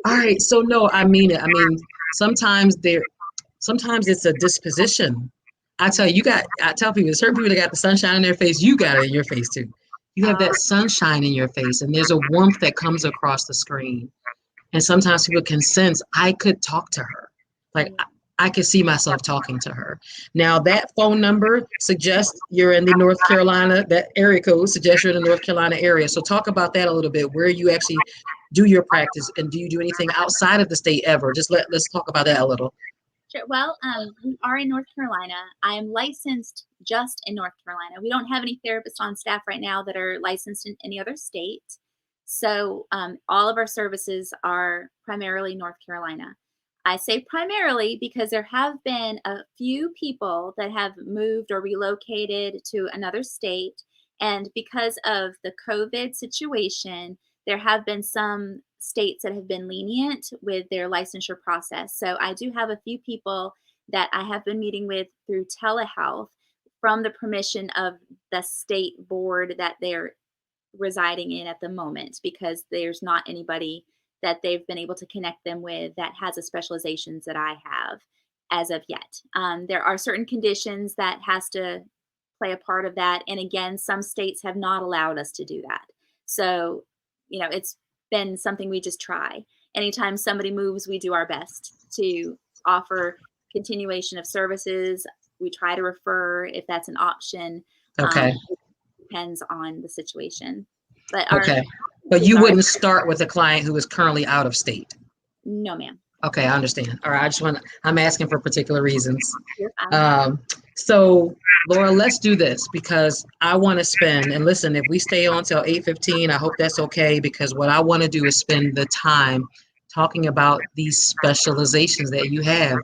All right. So no, I mean it. I mean, sometimes it's a disposition. I tell people, certain people that got the sunshine in their face, you got it in your face too. You have that sunshine in your face, and there's a warmth that comes across the screen. And sometimes people can sense, I could talk to her. Like, I could see myself talking to her. Now, that phone number suggests you're in the North Carolina, that area code suggests you're in the North Carolina area. So talk about that a little bit, where you actually do your practice, and do you do anything outside of the state ever? Let's talk about that a little. Sure. Well, we are in North Carolina. I am licensed just in North Carolina. We don't have any therapists on staff right now that are licensed in any other state. So all of our services are primarily North Carolina. I say primarily because there have been a few people that have moved or relocated to another state. And because of the COVID situation, there have been some states that have been lenient with their licensure process. So I do have a few people that I have been meeting with through telehealth from the permission of the state board that they're residing in at the moment, because there's not anybody that they've been able to connect them with that has the specializations that I have as of yet. There are certain conditions that has to play a part of that. And again, some states have not allowed us to do that. So, it's been something we just try. Anytime somebody moves, we do our best to offer continuation of services. We try to refer if that's an option. Okay. It depends on the situation. But But you wouldn't start with a client who is currently out of state? No, ma'am. Okay, I understand. All right, I'm asking for particular reasons. You're fine. So Laura, let's do this, because I want to spend, and listen, if we stay on till 8:15, I hope that's okay, because what I want to do is spend the time talking about these specializations that you have,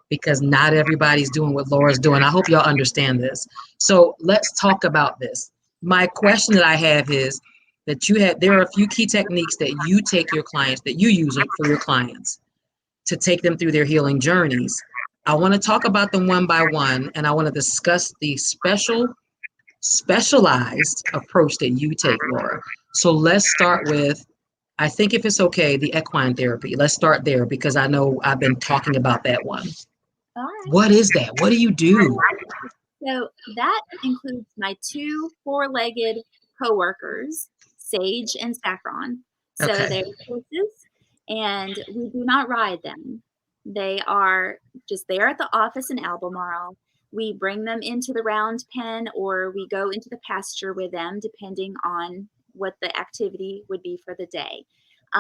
because not everybody's doing what Laura's doing. I hope y'all understand this. So let's talk about this. My question that I have is that there are a few key techniques that you take your clients, that you use for your clients to take them through their healing journeys. I want to talk about them one by one, and I want to discuss the specialized approach that you take, Laura. So let's start with, I think if it's okay, the equine therapy. Let's start there, because I know I've been talking about that one. All right. What is that? What do you do? So that includes my two four-legged coworkers. Sage and Saffron. So Okay. they're horses, and we do not ride them. They are just there at the office in Albemarle. We bring them into the round pen, or we go into the pasture with them, depending on what the activity would be for the day.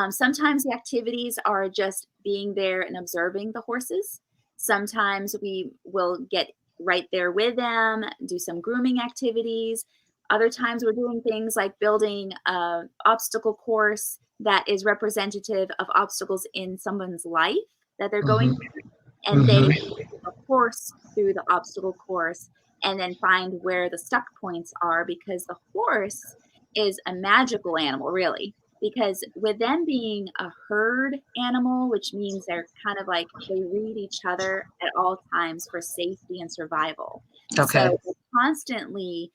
Sometimes the activities are just being there and observing the horses. Sometimes we will get right there with them, do some grooming activities. Other times we're doing things like building an obstacle course that is representative of obstacles in someone's life that they're going Mm-hmm. through, and they Mm-hmm. take a horse through the obstacle course and then find where the stuck points are, because the horse is a magical animal, really. Because with them being a herd animal, which means they're kind of like they read each other at all times for safety and survival. Okay. So we're constantly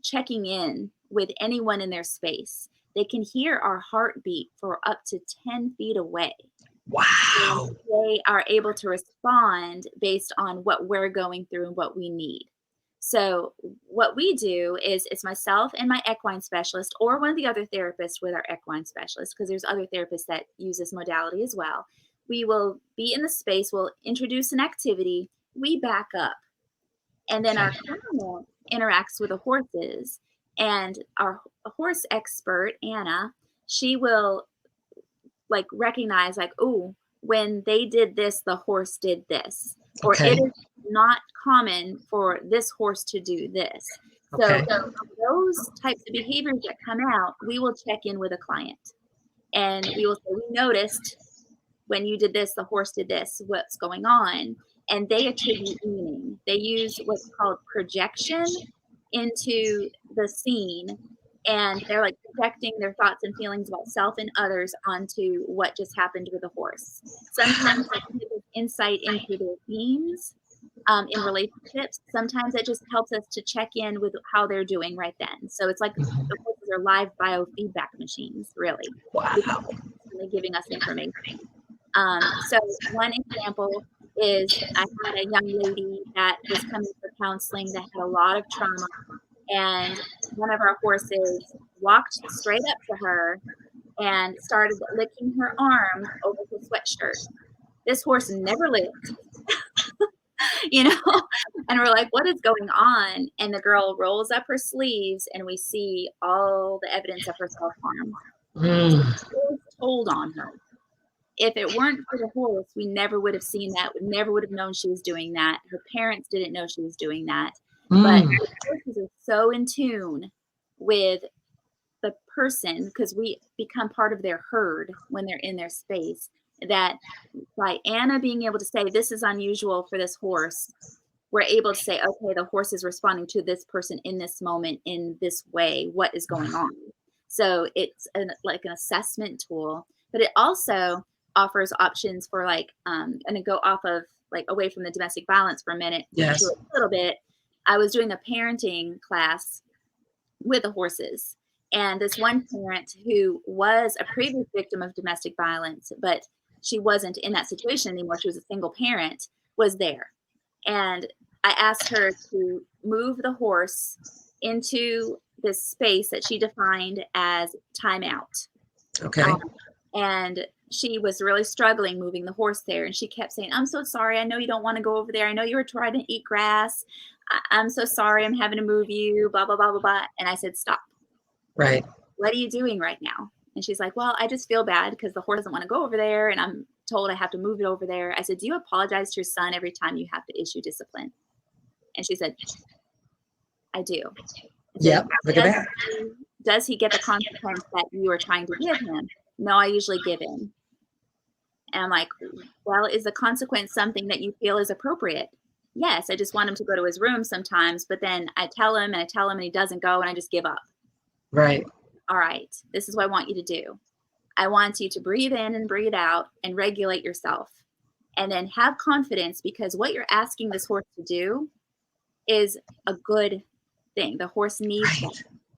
checking in with anyone in their space. They can hear our heartbeat for up to 10 feet away. And Wow. they are able to respond based on what we're going through and what we need. So what we do is it's myself and my equine specialist, or one of the other therapists with our equine specialist, because there's other therapists that use this modality as well. We will be in the space, we'll introduce an activity, we back up, and then Okay. our client interacts with the horses, and our horse expert, Anna, she will like recognize like, oh, when they did this, the horse did this, or it Okay. is not common for this horse to do this. So Okay. those types of behaviors that come out, we will check in with a client, and we will say, we noticed when you did this, the horse did this, what's going on? And they attribute meaning. They use what's called projection into the scene, and they're like projecting their thoughts and feelings about self and others onto what just happened with the horse. Sometimes it gives us insight into their themes in relationships. Sometimes it just helps us to check in with how they're doing right then. So it's like Mhm. the horses are live biofeedback machines, really, because Wow. they're constantly giving us information. So one example is I had a young lady that was coming for counseling that had a lot of trauma, and one of our horses walked straight up to her and started licking her arms over her sweatshirt. This horse never licked, you know? And we're like, what is going on? And the girl rolls up her sleeves, and we see all the evidence of her self harm. So Mm. it was told on her. If it weren't for the horse, we never would have seen that. We never would have known she was doing that. Her parents didn't know she was doing that. But Mm. the horses are so in tune with the person, because we become part of their herd when they're in their space, that by Anna being able to say, this is unusual for this horse, we're able to say, okay, the horse is responding to this person in this moment in this way. What is going on? So it's like an assessment tool, but it also offers options for like, and to go off of like away from the domestic violence for a minute to Yes. a little bit. I was doing a parenting class with the horses, and this one parent who was a previous victim of domestic violence, but she wasn't in that situation anymore. She was a single parent, was there. And I asked her to move the horse into this space that she defined as timeout. Okay. Um, and she was really struggling moving the horse there. And she kept saying, I'm so sorry. I know you don't want to go over there. I know you were trying to eat grass. I'm so sorry. I'm having to move you, blah, blah, blah, blah, blah. And I said, stop. Right. What are you doing right now? And she's like, well, I just feel bad because the horse doesn't want to go over there. And I'm told I have to move it over there. I said, do you apologize to your son every time you have to issue discipline? And she said, I do. I said, Yep. Look at that. does he get the consequence that you are trying to give him? No, I usually give in. And I'm like, well, is the consequence something that you feel is appropriate? Yes, I just want him to go to his room sometimes, but then I tell him and he doesn't go, and I just give up. Right. All right, this is what I want you to do. I want you to breathe in and breathe out and regulate yourself. And then have confidence, because what you're asking this horse to do is a good thing. The horse needs that,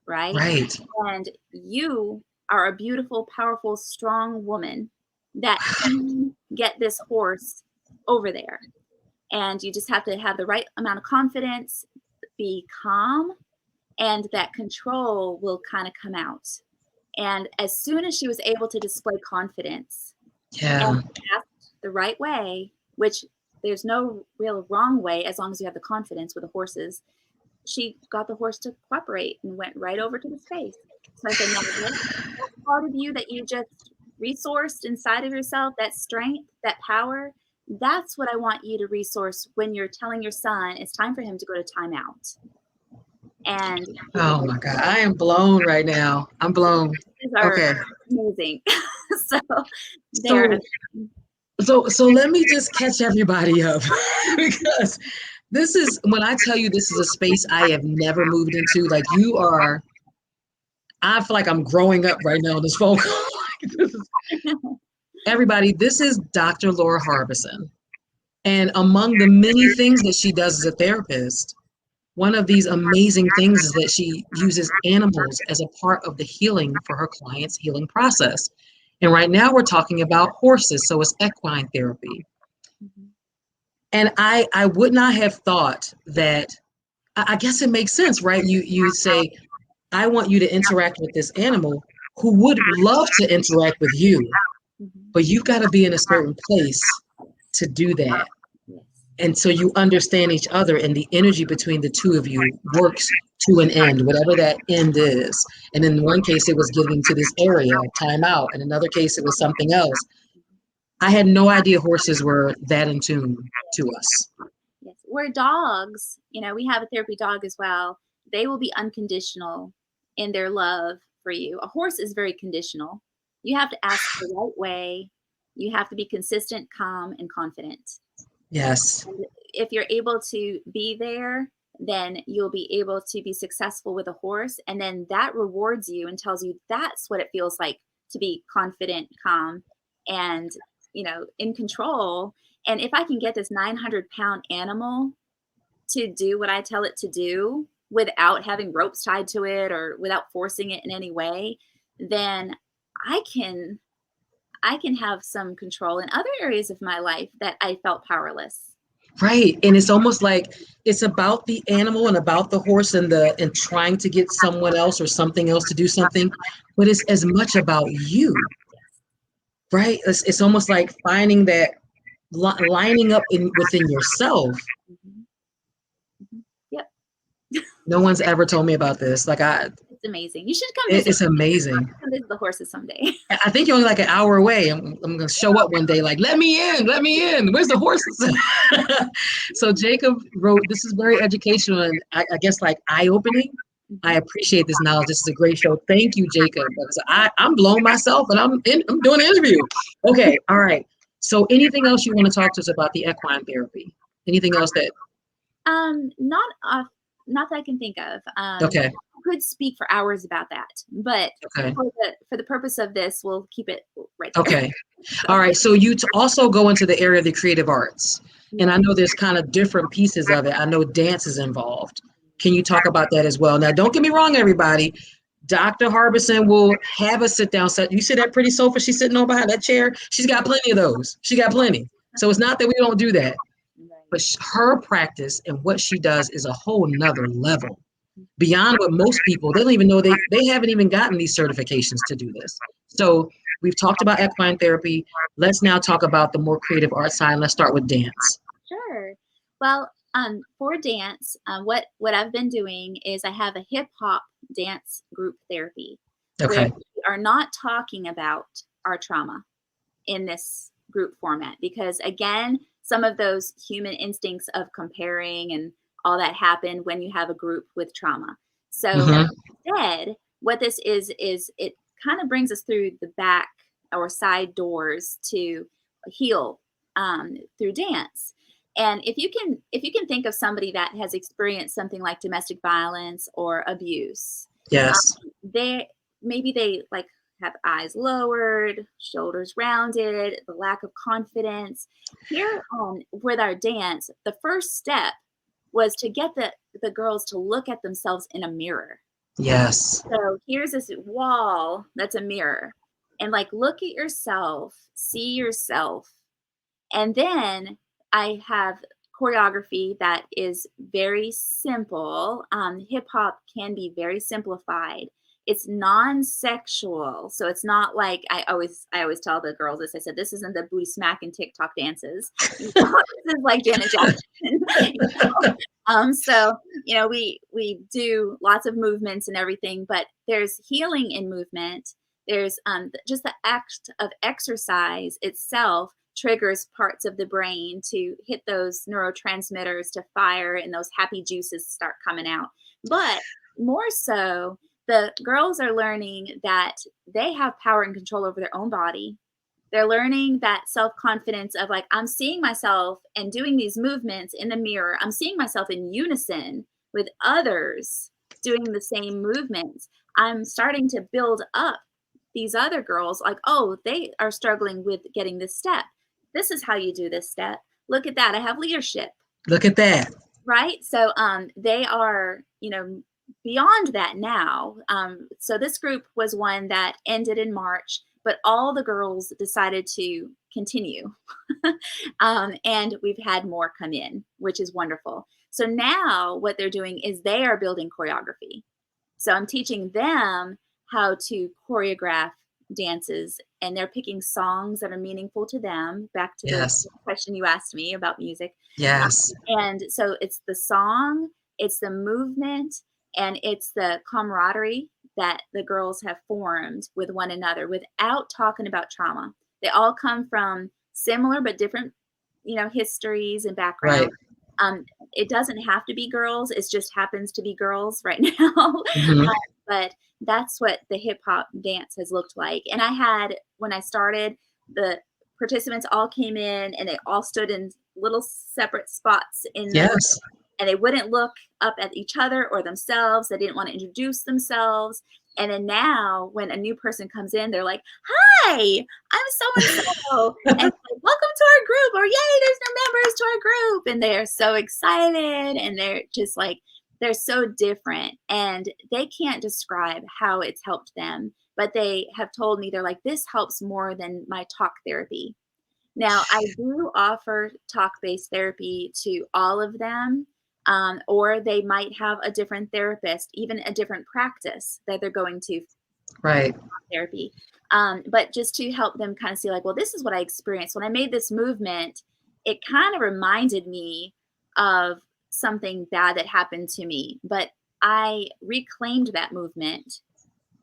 Right. right? Right. And you are a beautiful, powerful, strong woman that can get this horse over there. And you just have to have the right amount of confidence, be calm, and that control will kind of come out. And as soon as she was able to display confidence and Yeah. asked the right way, which there's no real wrong way as long as you have the confidence with the horses, she got the horse to cooperate and went right over to the space. So I said, no, that part of you that you just resourced inside of yourself, that strength, that power, that's what I want you to resource when you're telling your son it's time for him to go to timeout. And Oh my God. I am blown right now. I'm blown. these are Okay. amazing. So they're So so let me just catch everybody up because this is when I tell you this is a space I have never moved into. Like you are, I feel like I'm growing up right now in this phone call. This is, everybody, this is Dr. Laura Harbeson. And among the many things that she does as a therapist, one of these amazing things is that she uses animals as a part of the healing for her clients' healing process. And right now we're talking about horses, so it's equine therapy. And I would not have thought that, I guess it makes sense, right? You say, I want you to interact with this animal who would love to interact with you, but you've got to be in a certain place to do that. yes. And so you understand each other, and the energy between the two of you works to an end, whatever that end is. And in one case, it was getting to this area, time out. In another case, it was something else. I had no idea horses were that in tune to us. Yes. Where dogs, we have a therapy dog as well. They will be unconditional in their love for you. A horse is very conditional. You have to ask the right way. You have to be consistent, calm, and confident. Yes. And if you're able to be there, then you'll be able to be successful with a horse. And then that rewards you and tells you that's what it feels like to be confident, calm, and, in control. And if I can get this 900-pound animal to do what I tell it to do without having ropes tied to it or without forcing it in any way, then I can I can have some control in other areas of my life that I felt powerless. Right. And it's almost like it's about the animal and about the horse and trying to get someone else or something else to do something, but it's as much about you, right? It's almost like finding that lining up within yourself. Mhm. Mhm. Yep. No one's ever told me about this. It's amazing. You should come visit. It's amazing. Come visit the horses someday. I think you're only like an hour away. I'm going to show up one day, like, let me in, let me in. Where's the horses? So Jacob wrote, this is very educational and I guess like eye-opening. I Mhm. appreciate this knowledge. This is a great show. Thank you, Jacob. Because I'm blown myself and I'm doing an interview. Okay, all right. So anything else you want to talk to us about the equine therapy? Anything else that, Not off, not that I can think of. okay, I could speak for hours about that, but okay, for the purpose of this, we'll keep it right there. okay. So, All right, so you also go into the area of the creative arts. And I yeah. know there's kind of different pieces of it. I know dance is involved. Can you talk about that as well? Now, don't get me wrong, everybody. Dr. Harbeson will have a sit down set. You see that pretty sofa she's sitting on behind that chair? She's got plenty of those. She got plenty. So it's not that we don't do that, but Right. her practice and what she does is a whole nother level beyond what most people, they don't even know they haven't even gotten these certifications to do this. So we've talked about equine therapy. Let's now talk about the more creative art side. Let's start with dance. Sure. Well, for dance, what I've been doing is I have a hip hop dance group therapy where Okay. we are not talking about our trauma in this group format because again, some of those human instincts of comparing and all that happen when you have a group with trauma. So Mm-hmm. instead, what this is it kind of brings us through the back or side doors to heal through dance. And if you can think of somebody that has experienced something like domestic violence or abuse, Yes. they like have eyes lowered, shoulders rounded, the lack of confidence. Here with our dance, the first step was to get the girls to look at themselves in a mirror. Yes. So here's this wall that's a mirror. And like look at yourself, see yourself. And then I have choreography that is very simple. Hip hop can be very simplified. It's non-sexual, so it's not like I always tell the girls this. I said, this isn't the booty smacking TikTok dances. This is like Janet Jackson. So we do lots of movements and everything, but there's healing in movement. There's just the act of exercise itself triggers parts of the brain to hit those neurotransmitters to fire, and those happy juices start coming out. But more so, the girls are learning that they have power and control over their own body. They're learning that self-confidence of like, I'm seeing myself and doing these movements in the mirror. I'm seeing myself in unison with others doing the same movements. I'm starting to build up these other girls like, oh, they are struggling with getting this step. This is how you do this step. Look at that. I have leadership. Look at that. Right. So they are, beyond that now. So this group was one that ended in March, but all the girls decided to continue. And we've had more come in, which is wonderful. So now what they're doing is they are building choreography. So I'm teaching them how to choreograph dances, and they're picking songs that are meaningful to them. Back to the Yes. question you asked me about music. Yes. And so it's the song, it's the movement, and it's the camaraderie that the girls have formed with one another without talking about trauma. They all come from similar but different, histories and backgrounds. Right. It doesn't have to be girls. It just happens to be girls right now. Mhm. But that's what the hip hop dance has looked like. And when I started, the participants all came in and they all stood in little separate spots in the room, Yes. and they wouldn't look up at each other or themselves. They didn't want to introduce themselves. And then now when a new person comes in, they're like, hi, I'm so-and-so. And like, welcome to our group, or yay, there's new members to our group. And they're so excited, and they're just like, they're so different, and they can't describe how it's helped them. But they have told me, they're like, this helps more than my talk therapy. Now, I do offer talk-based therapy to all of them, or they might have a different therapist, even a different practice that they're going to Right. therapy. But just to help them kind of see like, well, this is what I experienced when I made this movement. It kind of reminded me of something bad that happened to me, but I reclaimed that movement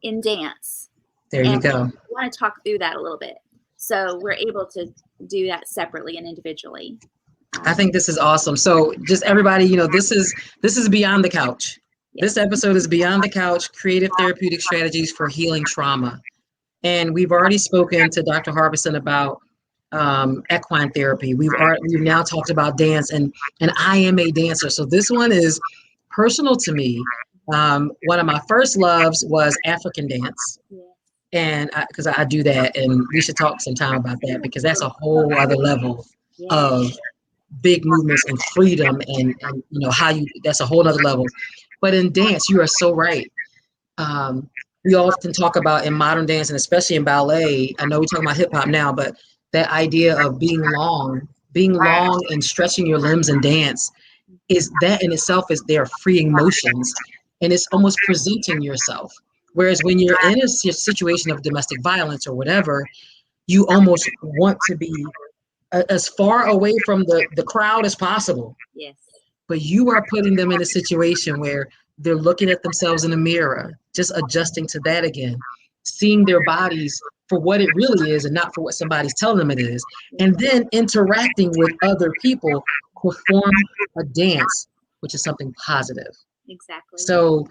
in dance. There And you go. I want to talk through that a little bit. So we're able to do that separately and individually. I think this is awesome. So just everybody, this is Beyond the Couch. This Yes. episode is Beyond the Couch, Creative Therapeutic Strategies for Healing Trauma. And we've already spoken to Dr. Harbeson about equine therapy. We've now talked about dance, and I am a dancer. So this one is personal to me. One of my first loves was African dance. Yeah. And because I do that, and we should talk sometime about that, because that's a whole other level Yeah. of big movements and freedom, and how that's a whole other level. But in dance, you are so right. We often talk about in modern dance, and especially in ballet, I know we're talking about hip hop now, but that idea of being long and stretching your limbs in dance, is that in itself is their freeing motions, and it's almost presenting yourself. Whereas when you're in a situation of domestic violence or whatever, you almost want to be as far away from the crowd as possible. Yes. But you are putting them in a situation where they're looking at themselves in a mirror, just adjusting to that again, seeing their bodies for what it really is and not for what somebody's telling them it is, and then interacting with other people, perform a dance, which is something positive. Exactly. So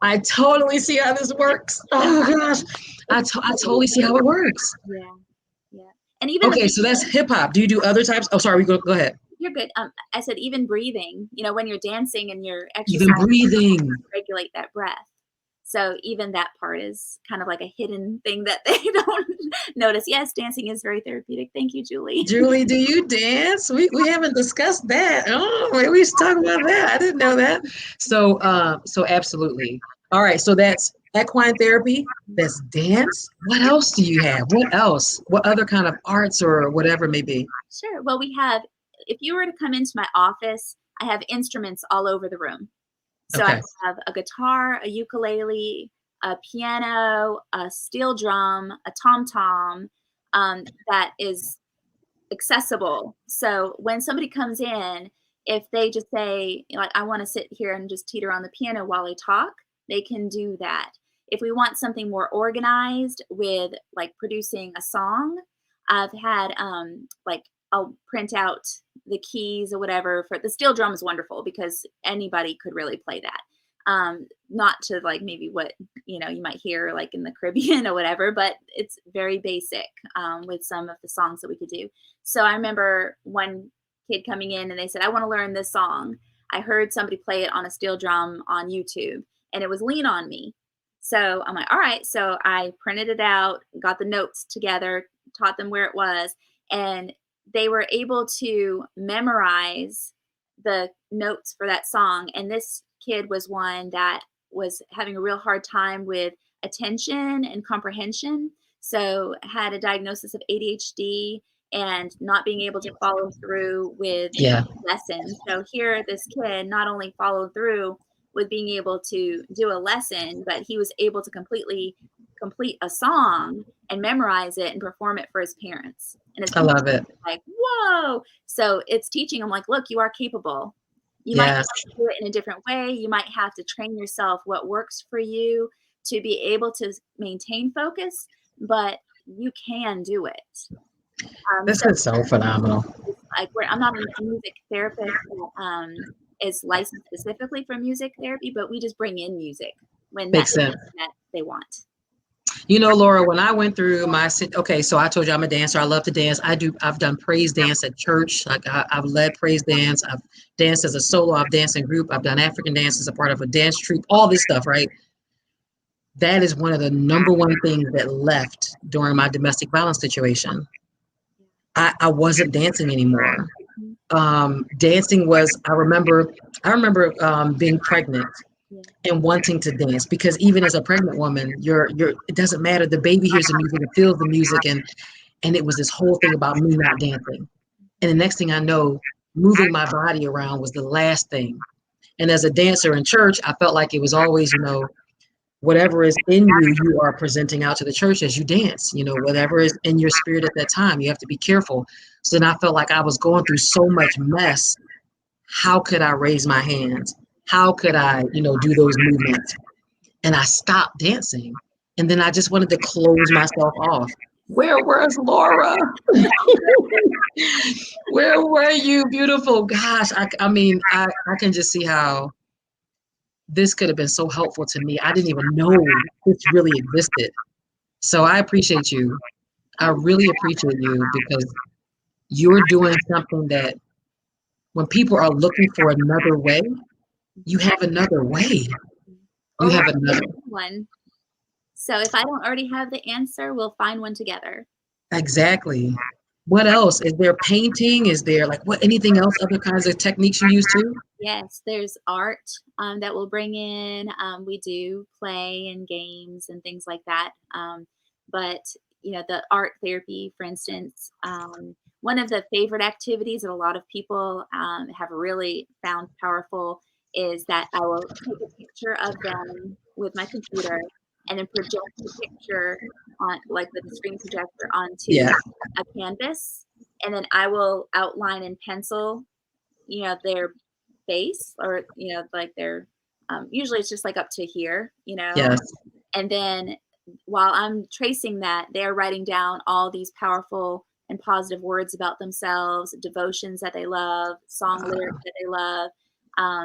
I totally see how this works. Oh gosh, I totally see how it works. Yeah. Yeah. And even the Okay, so that's hip hop. Do you do other types? Oh, sorry, go ahead. You're good. I said even breathing, when you're dancing and you're Even exercising, breathing. regulate that breath. So even that part is kind of like a hidden thing that they don't notice. Yes, dancing is very therapeutic. Thank you, Julie. Julie, do you dance? We haven't discussed that. Oh, maybe we should talk about that. I didn't know that. So absolutely. All right. So that's equine therapy. That's dance. What else do you have? What else? What other kind of arts or whatever it may be? Sure. Well, if you were to come into my office, I have instruments all over the room. So I Okay. have a guitar, a ukulele, a piano, a steel drum, a tom-tom, that is accessible. So when somebody comes in, if they just say, like, I want to sit here and just teeter on the piano while I talk, they can do that. If we want something more organized with like producing a song, I've had like I'll print out the keys or whatever. For the steel drum is wonderful because anybody could really play that. Not to like maybe what you might hear like in the Caribbean or whatever, but it's very basic with some of the songs that we could do. So I remember one kid coming in and they said, I want to learn this song. I heard somebody play it on a steel drum on YouTube and it was Lean on Me. So I'm like, all right. So I printed it out, got the notes together, taught them where it was, and they were able to memorize the notes for that song. And this kid was one that was having a real hard time with attention and comprehension. So had a diagnosis of ADHD and not being able to follow through with Yeah, lessons. So here, this kid not only followed through with being able to do a lesson, but he was able to completely complete a song and memorize it and perform it for his parents. And his I parents love it. were like, whoa. So it's teaching him, like, look, you are capable. You might Yes, have to do it in a different way. You might have to train yourself what works for you to be able to maintain focus, but you can do it. this So is so phenomenal. it's like I'm not a music therapist that is licensed specifically for music therapy, but we just bring in music when that Makes is sense. something that they want. You know, Laura, when I went through okay, so I told you I'm a dancer. I love to dance. I've done praise dance at church. Like I've led praise dance. I've danced as a solo. I've danced in group. I've done African dance as a part of a dance troupe. All this stuff, right? That is one of the number one things that left during my domestic violence situation. I wasn't dancing anymore. Mhm. Dancing was. I remember being pregnant Yeah. and wanting to dance because even as a pregnant woman, it doesn't matter. The baby hears the music and feels the music, and it was this whole thing about me not dancing. And the next thing I know, moving my body around was the last thing. And as a dancer in church, I felt like it was always, whatever is in you, you are presenting out to the church as you dance. Whatever is in your spirit at that time, you have to be careful. So then I felt like I was going through so much mess. How could I raise my hands? How could I, do those movements? And I stopped dancing. And then I just wanted to close myself off. Where was Laura? Where were you, beautiful? Gosh, I mean, I can just see how this could have been so helpful to me. I didn't even know this really existed. So I appreciate you. I Oh, really appreciate you because you're doing something that when people are looking for another way, you have another way. You or we're have another. one. So if I don't already have the answer, we'll find one together. Exactly. What else? Is there painting? Is there like anything else, other kinds of techniques you use too? Yes, there's art that we'll bring in. We do play and games and things like that. But the art therapy, for instance, one of the favorite activities that a lot of people have really found powerful is that I will take a picture of them with my computer and then project the picture on, like with the screen projector, onto Yeah. a canvas, and then I will outline in pencil their face, or like their usually it's just like up to here, Yes. and then while I'm tracing that, they're writing down all these powerful and positive words about themselves, devotions that they love, song lyrics that they love,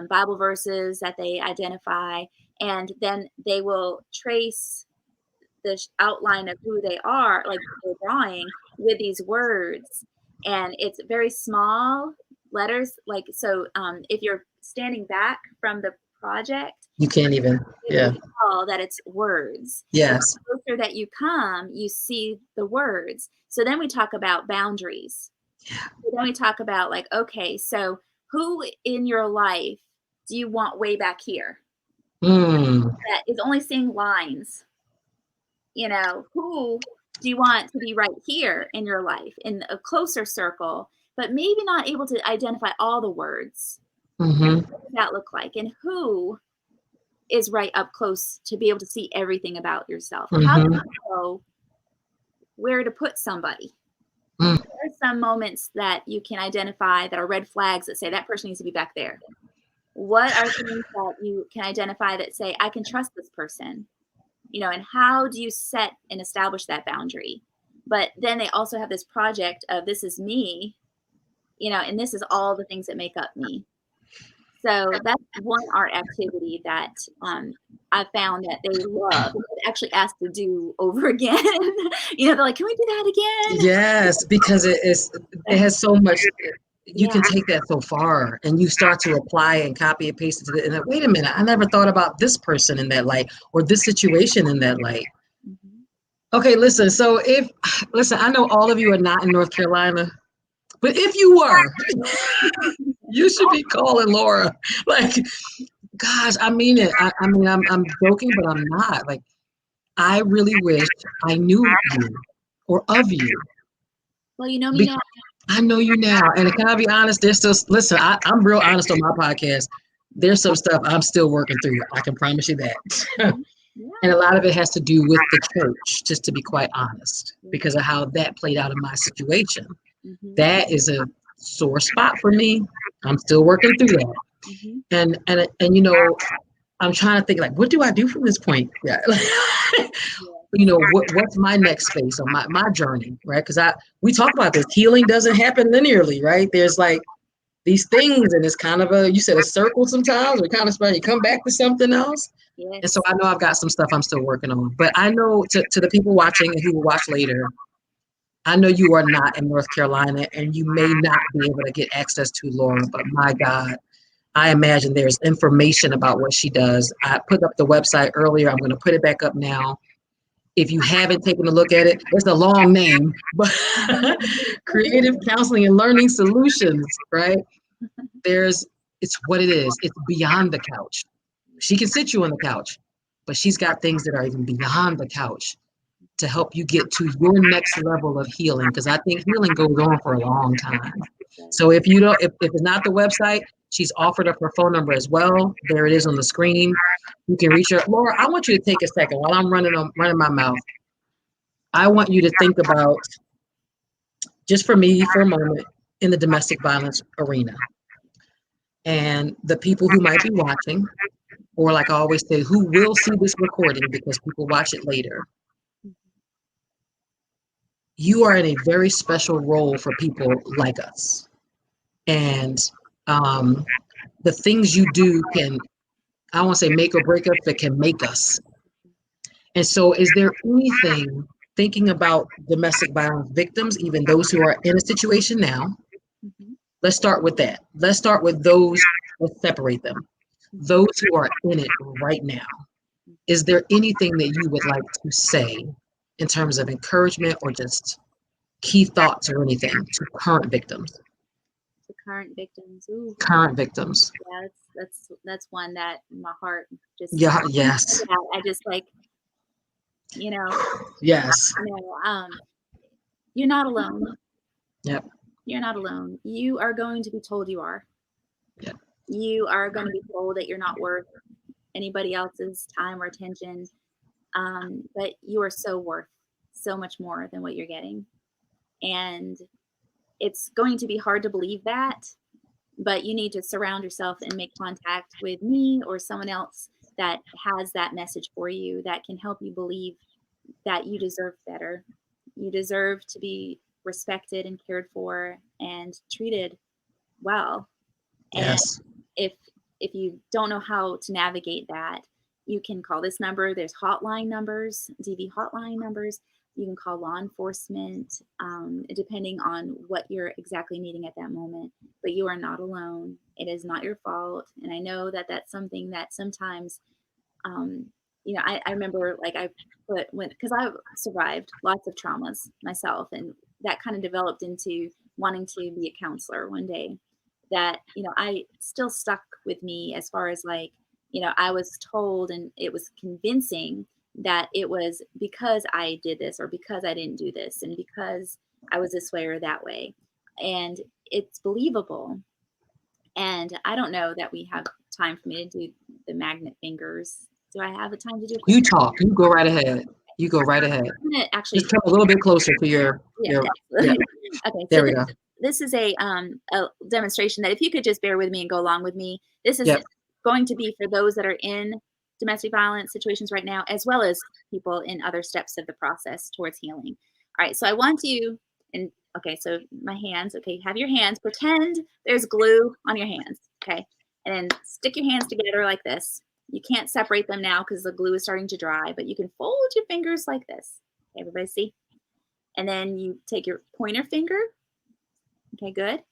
Bible verses that they identify, and then they will trace the outline of who they are, like they're drawing, with these words. And it's very small letters. Like, so if you're standing back from the project, You can't even. you Yeah. tell that it's words. But Yes. the closer that you come, you see the words. So then we talk about boundaries. So then we talk about, like, okay, so who in your life do you want way back here Mm. that is only seeing lines? Who do you want to be right here in your life in a closer circle, but maybe not able to identify all the words? And Hmm. what does that look like? And who is right up close to be able to see everything about yourself. How do Mm-hmm. you know where to put somebody? Mm. There are some moments that you can identify that are red flags that say that person needs to be back there. What are things that you can identify that say, I can trust this person? And how do you set and establish that boundary? But then they also have this project of this is me, and this is all the things that make up me. So that's one art activity that I found that they love. They actually ask to do over again. They're like, can we do that again? Yes, because it has so much. You Yeah. can take that so far, and you start to apply and copy and paste it to and wait a minute, I never thought about this person in that light or this situation in that light. Mhm. Okay, listen. So listen, I know all of you are not in North Carolina, but if you were, you should be calling Laura. Like, gosh, I mean it. I mean, I'm joking, but I'm not. Like, I really wish I knew you or of you. Well, you know me now. I know you now, and can I be honest? There's still listen. I'm real honest on my podcast. Yeah. There's some stuff I'm still working through. I can promise you that, Mhm. and Yeah. a lot of it has to do with the church. Just to be quite honest, Yeah. because of how that played out in my situation. Mhm. That is a sore spot for me. I'm still working through that, Mhm. and I'm trying to think like, what do I do from this point? Yeah. Yeah. What's my next phase on my journey, right? Because we talk about this, healing doesn't happen linearly, right? There's like these things, and it's kind of you said a circle sometimes, or kind of you come back to something else. And so Yes. I know I've got some stuff I'm still working on, but I know to the people watching and who will watch later, I know you are not in North Carolina, and you may not be able to get access to Laura, but my God, I imagine there's information about what she does. I put up the website earlier. I'm going to put it back up now. If you haven't taken a look at it, it's a long name, but Creative Counseling and Learning Solutions, right? It's what it is. It's beyond the couch. She can sit you on the couch, but she's got things that are even beyond the couch to help you get to your next level of healing. Because I think healing goes on for a long time. So if you don't, if it's not the website, she's offered up her phone number as well. There it is on the screen. You can reach her. Laura, I want you to take a second while I'm running my mouth. I want you to think about, just for me for a moment, in the domestic violence arena, and the people who might be watching, or like I always say, who will see this recording because people watch it later. You are in a very special role for people like us. And the things you do can, I won't say make or break us, but can make us. And so, is there anything, thinking about domestic violence victims, even those who are in a situation now? Mhm. Let's start with that. Let's start with those, let's separate them. Mhm. Those who are in it right now. Is there anything that you would like to say in terms of encouragement or just key thoughts or anything to current victims? The current victims. Ooh, Current victims. yeah, that's one that my heart just, Yeah, yes. yeah, I just like, you know, Yes. you know, um, you're not alone. Yep. You're not alone. You are going to be told you are. Yep. You are going to be told that you're not worth anybody else's time or attention. But you are so worth so much more than what you're getting. And it's going to be hard to believe that, but you need to surround yourself and make contact with me or someone else that has that message for you that can help you believe that you deserve better. You deserve to be respected and cared for and treated well. And Yes. if if you don't know how to navigate that, you can call this number. There's hotline numbers, DV hotline numbers. You can call law enforcement, depending on what you're exactly needing at that moment. But you are not alone. It is not your fault. And I know that that's something that sometimes, um, I remember like I because I survived lots of traumas myself, and that kind of developed into wanting to be a counselor one day. That I still stuck with me as far as like I was told, and it was convincing that it was because I did this or because I didn't do this and because I was this way or that way, and it's believable. And I don't know that we have time for me to do the magnet fingers. Do I have the time to do it? You talk. You go right ahead. You go right ahead. I'm gonna actually, Just come a little bit closer to your yeah, yeah. okay. There So we go. this is a demonstration that if you could just bear with me and go along with me, this is Yep. going to be for those that are in domestic violence situations right now, as well as people in other steps of the process towards healing. All right, so I want you, and okay, so my hands, okay, have your hands, pretend there's glue on your hands, okay, and stick your hands together like this. You can't separate them now because the glue is starting to dry, but you can fold your fingers like this. Okay, everybody see? And then you take your pointer finger. Okay, good.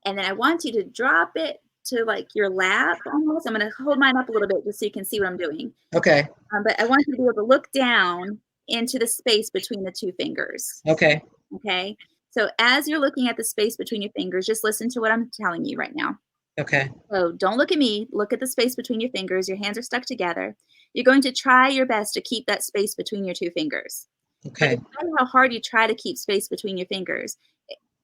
And then I want you to drop it to like your lap almost. I'm going to hold mine up a little bit just so you can see what I'm doing. Okay. But I want you to be able to look down into the space between the two fingers. Okay. Okay. So as you're looking at the space between your fingers, just listen to what I'm telling you right now. Okay. So don't look at me. Look at the space between your fingers. Your hands are stuck together. You're going to try your best to keep that space between your two fingers. Okay. But no matter how hard you try to keep space between your fingers,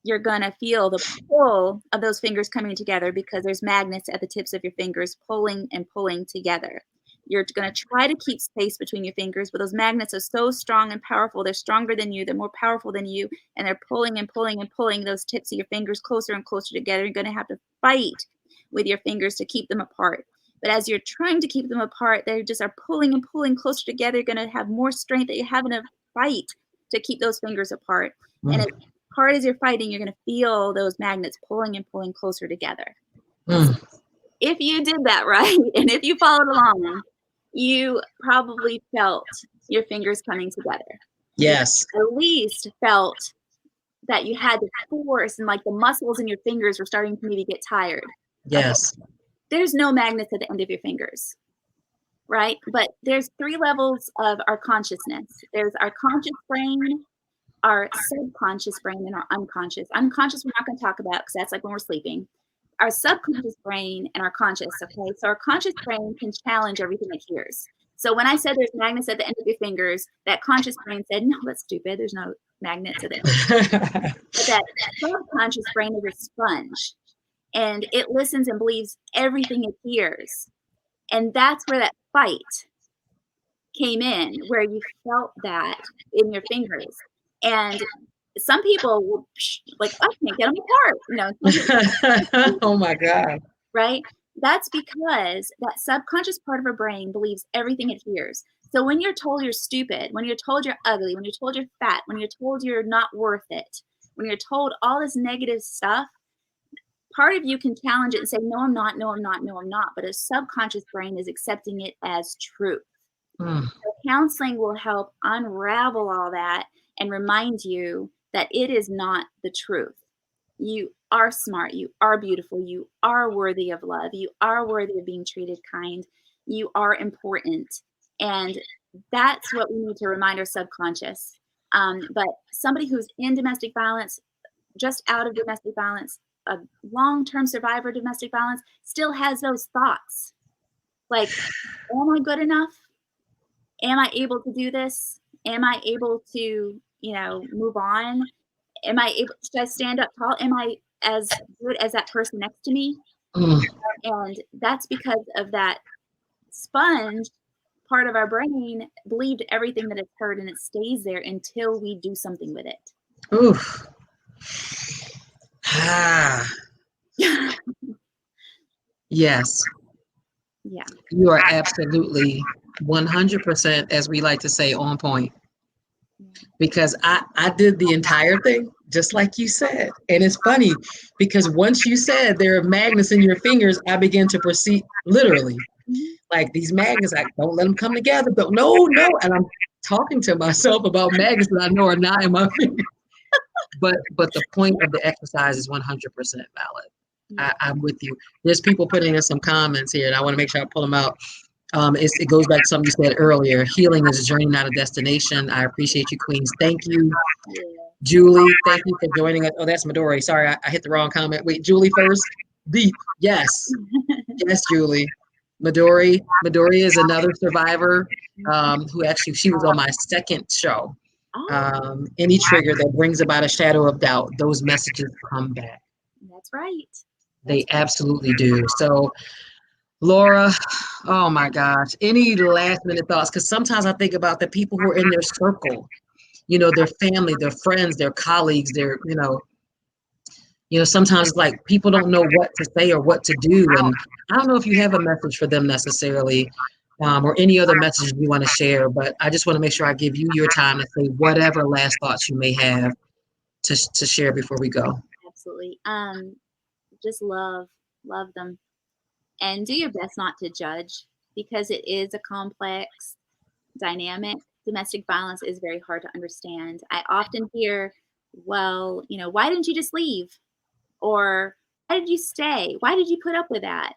you're going to feel the pull of those fingers coming together because there's magnets at the tips of your fingers pulling and pulling together. You're going to try to keep space between your fingers, but those magnets are so strong and powerful. They're stronger than you. They're more powerful than you. And they're pulling and pulling and pulling those tips of your fingers closer and closer together. You're going to have to fight with your fingers to keep them apart. But as you're trying to keep them apart, they just are pulling and pulling closer together. You're going to have more strength that you're having to fight to keep those fingers apart. Mm. And as hard as you're fighting, you're going to feel those magnets pulling and pulling closer together. Mm. If you did that right, and if you followed along, you probably felt your fingers coming together. Yes. You at least felt that you had the force and like the muscles in your fingers were starting to maybe get tired. Yes. Okay. There's no magnets at the end of your fingers, right? But there's 3 levels of our consciousness. There's our conscious brain, our subconscious brain, and our unconscious. Unconscious we're not going to talk about because that's like when we're sleeping. Our subconscious brain and our conscious, okay? So our conscious brain can challenge everything it hears. So when I said there's magnets at the end of your fingers, that conscious brain said, no, that's stupid. There's no magnets at the end. But that subconscious brain is a sponge, and it listens and believes everything it hears. And that's where that fight came in, where you felt that in your fingers. And some people will like, I can't get them apart, Oh my God. right? That's because that subconscious part of our brain believes everything it hears. So when you're told you're stupid, when you're told you're ugly, when you're told you're fat, when you're told you're not worth it, when you're told all this negative stuff, part of you can challenge it and say, no, I'm not, no, I'm not, no, I'm not. But a subconscious brain is accepting it as truth. Mm. So counseling will help unravel all that and remind you that it is not the truth. You are smart. You are beautiful. You are worthy of love. You are worthy of being treated kind. You are important. And that's what we need to remind our subconscious. But somebody who's in domestic violence, just out of domestic violence, a long-term survivor of domestic violence, still has those thoughts. Like, am I good enough? Am I able to do this? Am I able to, move on? Am I able, should I stand up tall? Am I as good as that person next to me? Mm. And that's because of that sponge part of our brain believed everything that it's heard, and it stays there until we do something with it. Oof. Ah. Yes. Yeah. You are absolutely 100%, as we like to say, on point. Because I did the entire thing just like you said. And it's funny because once you said there are magnets in your fingers, I began to proceed literally. Like these magnets, like don't let them come together. But no. And I'm talking to myself about magnets that I know are not in my fingers. But the point of the exercise is 100% valid. I'm with you. There's people putting in some comments here, and I want to make sure I pull them out. It goes back to something you said earlier. Healing is a journey, not a destination. I appreciate you, Queens. Thank you. Yeah. Julie, thank you for joining us. Oh, that's Midori. Sorry, I hit the wrong comment. Wait, Julie first. Deep. Yes. Yes, Julie. Midori is another survivor who actually, she was on my second show. Any trigger that brings about a shadow of doubt, those messages come back. That's right. They absolutely do. So Laura, oh my gosh, any last minute thoughts? Because sometimes I think about the people who are in their circle, their family, their friends, their colleagues, sometimes it's like people don't know what to say or what to do. And I don't know if you have a message for them necessarily, or any other message you want to share, but I just want to make sure I give you your time to say whatever last thoughts you may have to share before we go. Absolutely. Just love them, and do your best not to judge, because it is a complex dynamic. Domestic violence is very hard to understand. I often hear, well, why didn't you just leave? Or why did you stay? Why did you put up with that?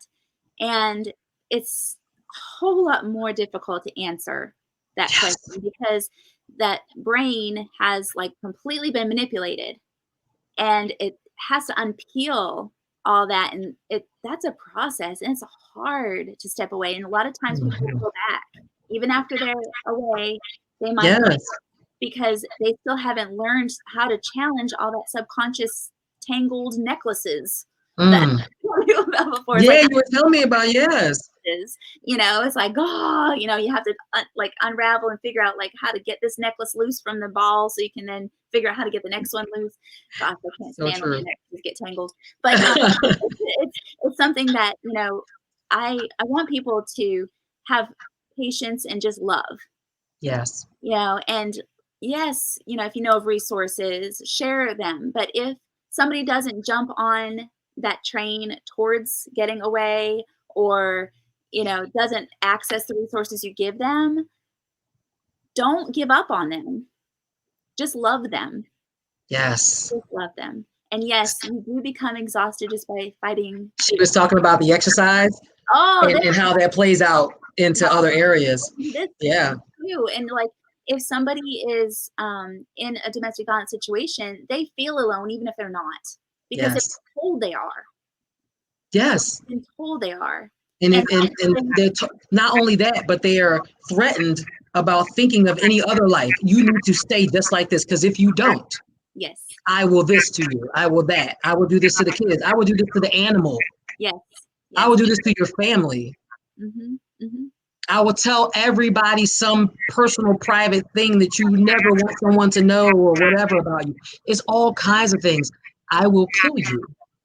And it's a whole lot more difficult to answer that Yes. question, because that brain has like completely been manipulated, and it has to unpeel all that, and that's a process, and it's hard to step away, and a lot of times people Mhm. go back even after they're away. They might go Yes. because they still haven't learned how to challenge all that subconscious tangled necklaces that Mm. I told you about before. It's like Yeah, you were telling me about, yes. is, it's like, oh, you have to like unravel and figure out like how to get this necklace loose from the ball, so you can then figure out how to get the next one loose. Gosh, I can't So stand when my true. necklaces get tangled. But it's something that I want people to have patience and just love, Yes. and yes, if you know of resources, share them. But if somebody doesn't jump on that train towards getting away, or doesn't access the resources you give them, don't give up on them. Just love them. Yes. Just love them. And yes, you do become exhausted just by fighting. She was talking about the exercise Oh, and how that plays out into other areas. this Yeah. too. And like, if somebody is in a domestic violence situation, they feel alone even if they're not, because they're Yes. told they are. Yes. They're told they are. And And and they're not only that, but they are threatened about thinking of any other life. You need to stay just like this, because if you don't, yes, I will this to you. I will that. I will do this to the kids. I will do this to the animal. yes, I yes. will do this to your family. Hmm. Hmm. I will tell everybody some personal, private thing that you never want someone to know or whatever about you. It's all kinds of things. I will kill you.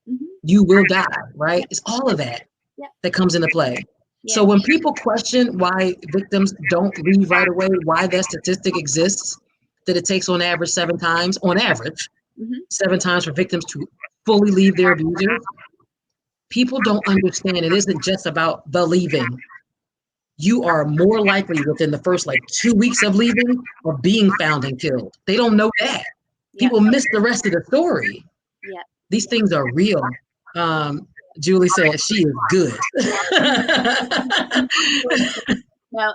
Hmm. You will die, right? Yep, It's all of that yep, that comes into play. So yes. when people question why victims don't leave right away, why that statistic exists, that it takes on average 7 times, on average, Hmm. 7 times for victims to fully leave their abusers, people don't understand it isn't just about the leaving. You are more likely within the first like 2 weeks of leaving of being found and killed. They don't know that. Yep, People miss the rest of the story. yep. These things are real. Um, Julie said she is good. No,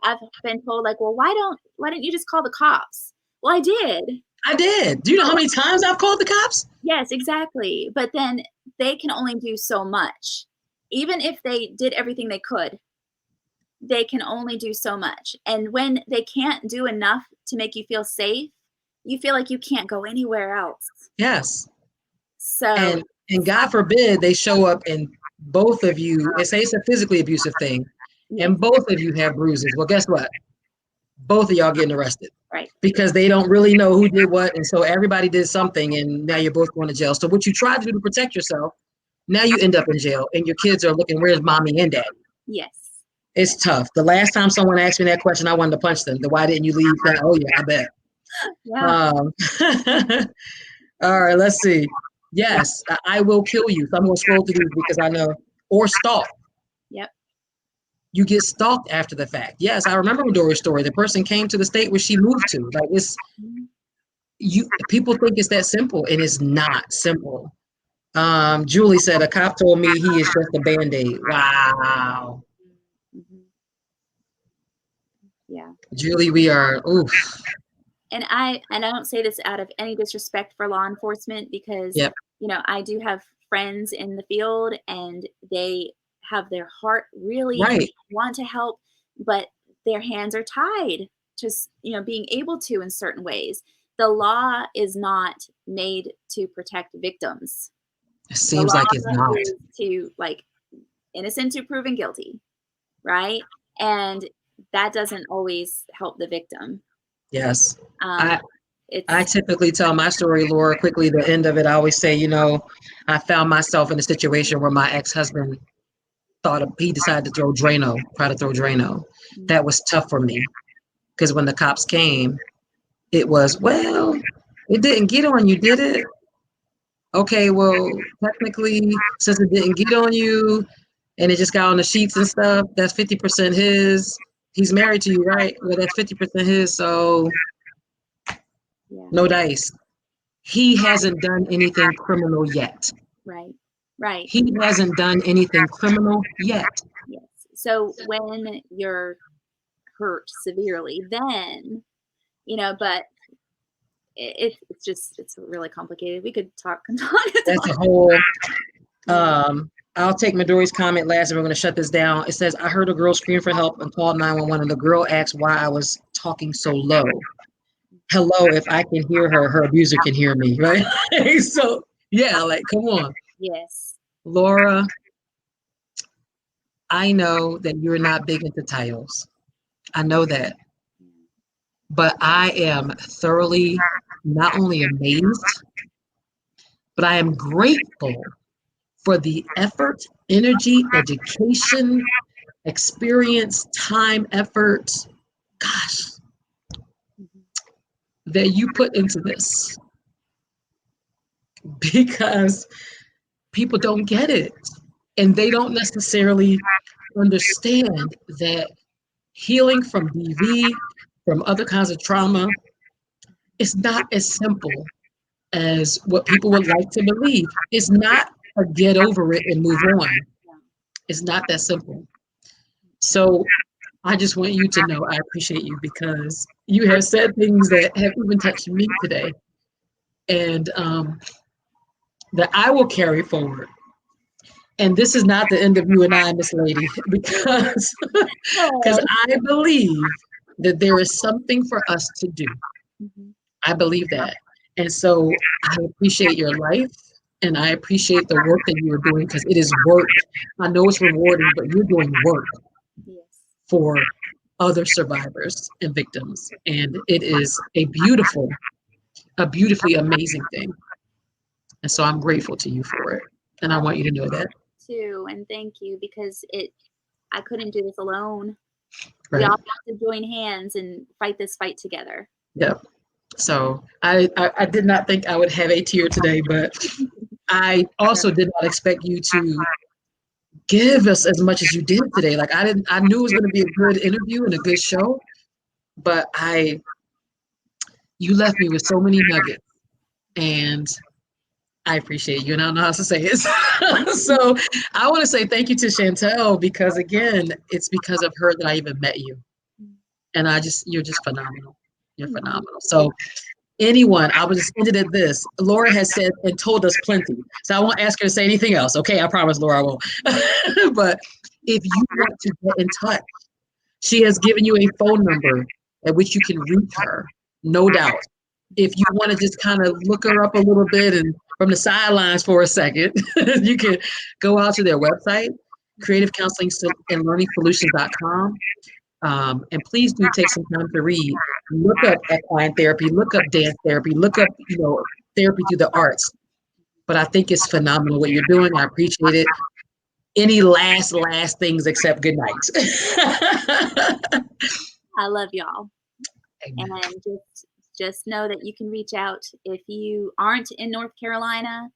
I've been told like, well, why don't you just call the cops? Well, I did. I did. Do you know how many times I've called the cops? Yes, exactly. But then they can only do so much. Even if they did everything they could, they can only do so much. And when they can't do enough to make you feel safe, you feel like you can't go anywhere else. Yes. So, And God forbid they show up and both of you, and say it's a physically abusive thing, yes, and both of you have bruises. Well, guess what? Both of y'all getting arrested right. because they don't really know who did what. And so everybody did something, and now you're both going to jail. So what you tried to do to protect yourself, now you end up in jail, and your kids are looking, where's mommy and daddy? Yes. It's Yes. tough. The last time someone asked me that question, I wanted to punch them. Why didn't you leave? That, oh yeah, I bet. Yeah. Um, all right, let's see. Yes, I will kill you. So I'm going to scroll through these because I know. Or stalk. Yep. You get stalked after the fact. Yes, I remember Dora's story. The person came to the state where she moved to. Like it's Mhm. you. People think it's that simple, and it's not simple. Julie said a cop told me he is just a band-aid. Wow, Mhm. Yeah. Julie, we are. Oof. And I don't say this out of any disrespect for law enforcement, because Yep. I do have friends in the field, and they have their heart really Right. want to help, but their hands are tied to being able to in certain ways. The law is not made to protect victims. It The seems like it's law not. is to like innocent to proven guilty, right? And that doesn't always help the victim. Yes. Um, I I it's typically tell my story, Laura, quickly. The end of it, I always say, I found myself in a situation where my ex-husband he decided to try to throw Drano. mm, That was tough for me because when the cops came, it was, well, it didn't get on you, did it? Okay, well, technically, since it didn't get on you and it just got on the sheets and stuff, that's 50% his. He's married to you, right? Well, that's 50% his, so yeah, no dice. He hasn't done anything criminal yet. right, right. He hasn't done anything criminal yet. Yes. So when you're hurt severely, then, but it's really complicated. We could talk and talk and That's talk. a whole. Yeah. I'll take Midori's comment last, and we're going to shut this down. It says, I heard a girl scream for help and called 911, and the girl asked why I was talking so low. Hello, if I can hear her, her abuser can hear me, right? So, yeah, like, come on. Yes. Laura, I know that you're not big into titles. I know that. But I am thoroughly not only amazed, but I am grateful for the effort, energy, education, experience, time, effort, gosh, Mhm. that you put into this because people don't get it. And they don't necessarily understand that healing from DV, from other kinds of trauma, is not as simple as what people would like to believe. It's not a get over it and move on. Yeah. It's not that simple. So I just want you to know I appreciate you because you have said things that have even touched me today, and that I will carry forward. And this is not the end of you and I, Miss Lady, because Good. I believe that there is something for us to do. Mhm. I believe that. And so I appreciate your life and I appreciate the work that you are doing because it is work. I know it's rewarding, but you're doing work Yes. for other survivors and victims. And it is a beautifully amazing thing. And so I'm grateful to you for it. And I I want you to know that. too, and thank you because I couldn't do this alone. We Right. all have to join hands and fight this fight together. Yep. So I did not think I would have a tear today, but I also did not expect you to give us as much as you did today. Like I knew it was going to be a good interview and a good show, but you left me with so many nuggets and I appreciate you and I don't know how to say it. So I want to say thank you to Chantel because again, it's because of her that I even met you. And you're just phenomenal. You're Thank you. phenomenal. So anyone, I will just end it at this. Laura has said and told us plenty. So I won't ask her to say anything else. Okay, I promise, Laura, I won't. But if you want to get in touch, she has given you a phone number at which you can reach her, no doubt. If you want to just kind of look her up a little bit and from the sidelines for a second, you can go out to their website, creativecounseling and learning solutions.com. And please do take some time to read. Look up equine therapy, look up dance therapy, look up, therapy through the arts. But I think it's phenomenal what you're doing. I appreciate it. Any last things except good night. I love y'all. Amen. And just know that you can reach out if you aren't in North Carolina.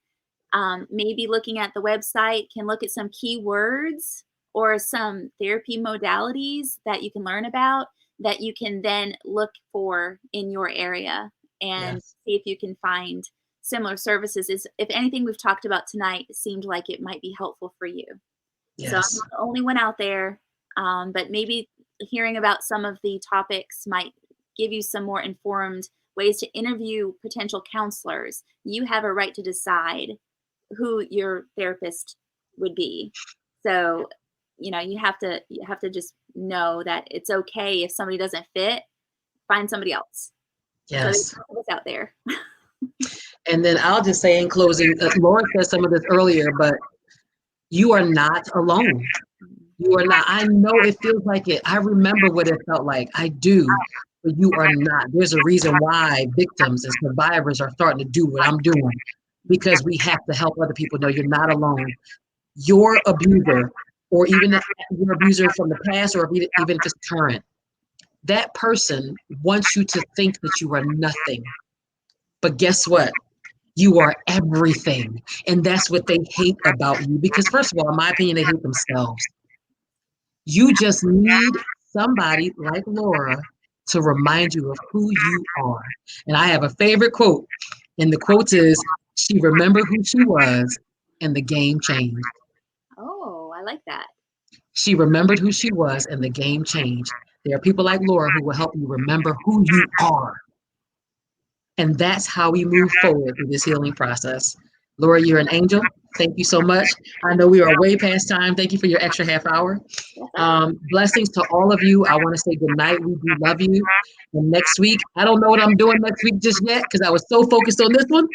Maybe looking at the website can look at some keywords or some therapy modalities that you can learn about that you can then look for in your area and Yes. see if you can find similar services. Is if anything we've talked about tonight seemed like it might be helpful for you. So I'm Yes. not the only one out there, but maybe hearing about some of the topics might give you some more informed ways to interview potential counselors. You have a right to decide who your therapist would be. So, you have to just know that it's okay if somebody doesn't fit, find somebody else. So there's Yes. us out there. And then I'll just say in closing, Laura said some of this earlier, but You are not alone. Mm. You are not. I know it feels like it. I remember what it felt like. I do. But you are not. There's a reason why victims and survivors are starting to do what I'm doing, because we have to help other people know you're not alone. Your abuser, or even if your abuser from the past, or even if it's current, that person wants you to think that you are nothing. But guess what? You are everything. And that's what they hate about you. Because, first of all, in my opinion, they hate themselves. You just need somebody like Laura to remind you of who you are. And I have a favorite quote, and the quote is, "She remembered who she was, and the game changed." Oh, I like that. She remembered who she was, and the game changed. There are people like Laura who will help you remember who you are. And that's how we move forward through this healing process. Laura, you're an angel. Thank you so much. I know we are way past time. Thank you for your extra half hour. That's okay. Blessings to all of you. I want to say good night. We do love you. And next week, I don't know what I'm doing next week just yet because I was so focused on this one,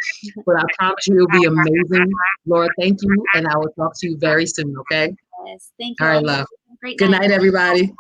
but I promise you it'll be amazing. Laura, thank you. And I will talk to you very soon. Okay. Yes. Thank All you right, all. love. Great Good night. night, everybody.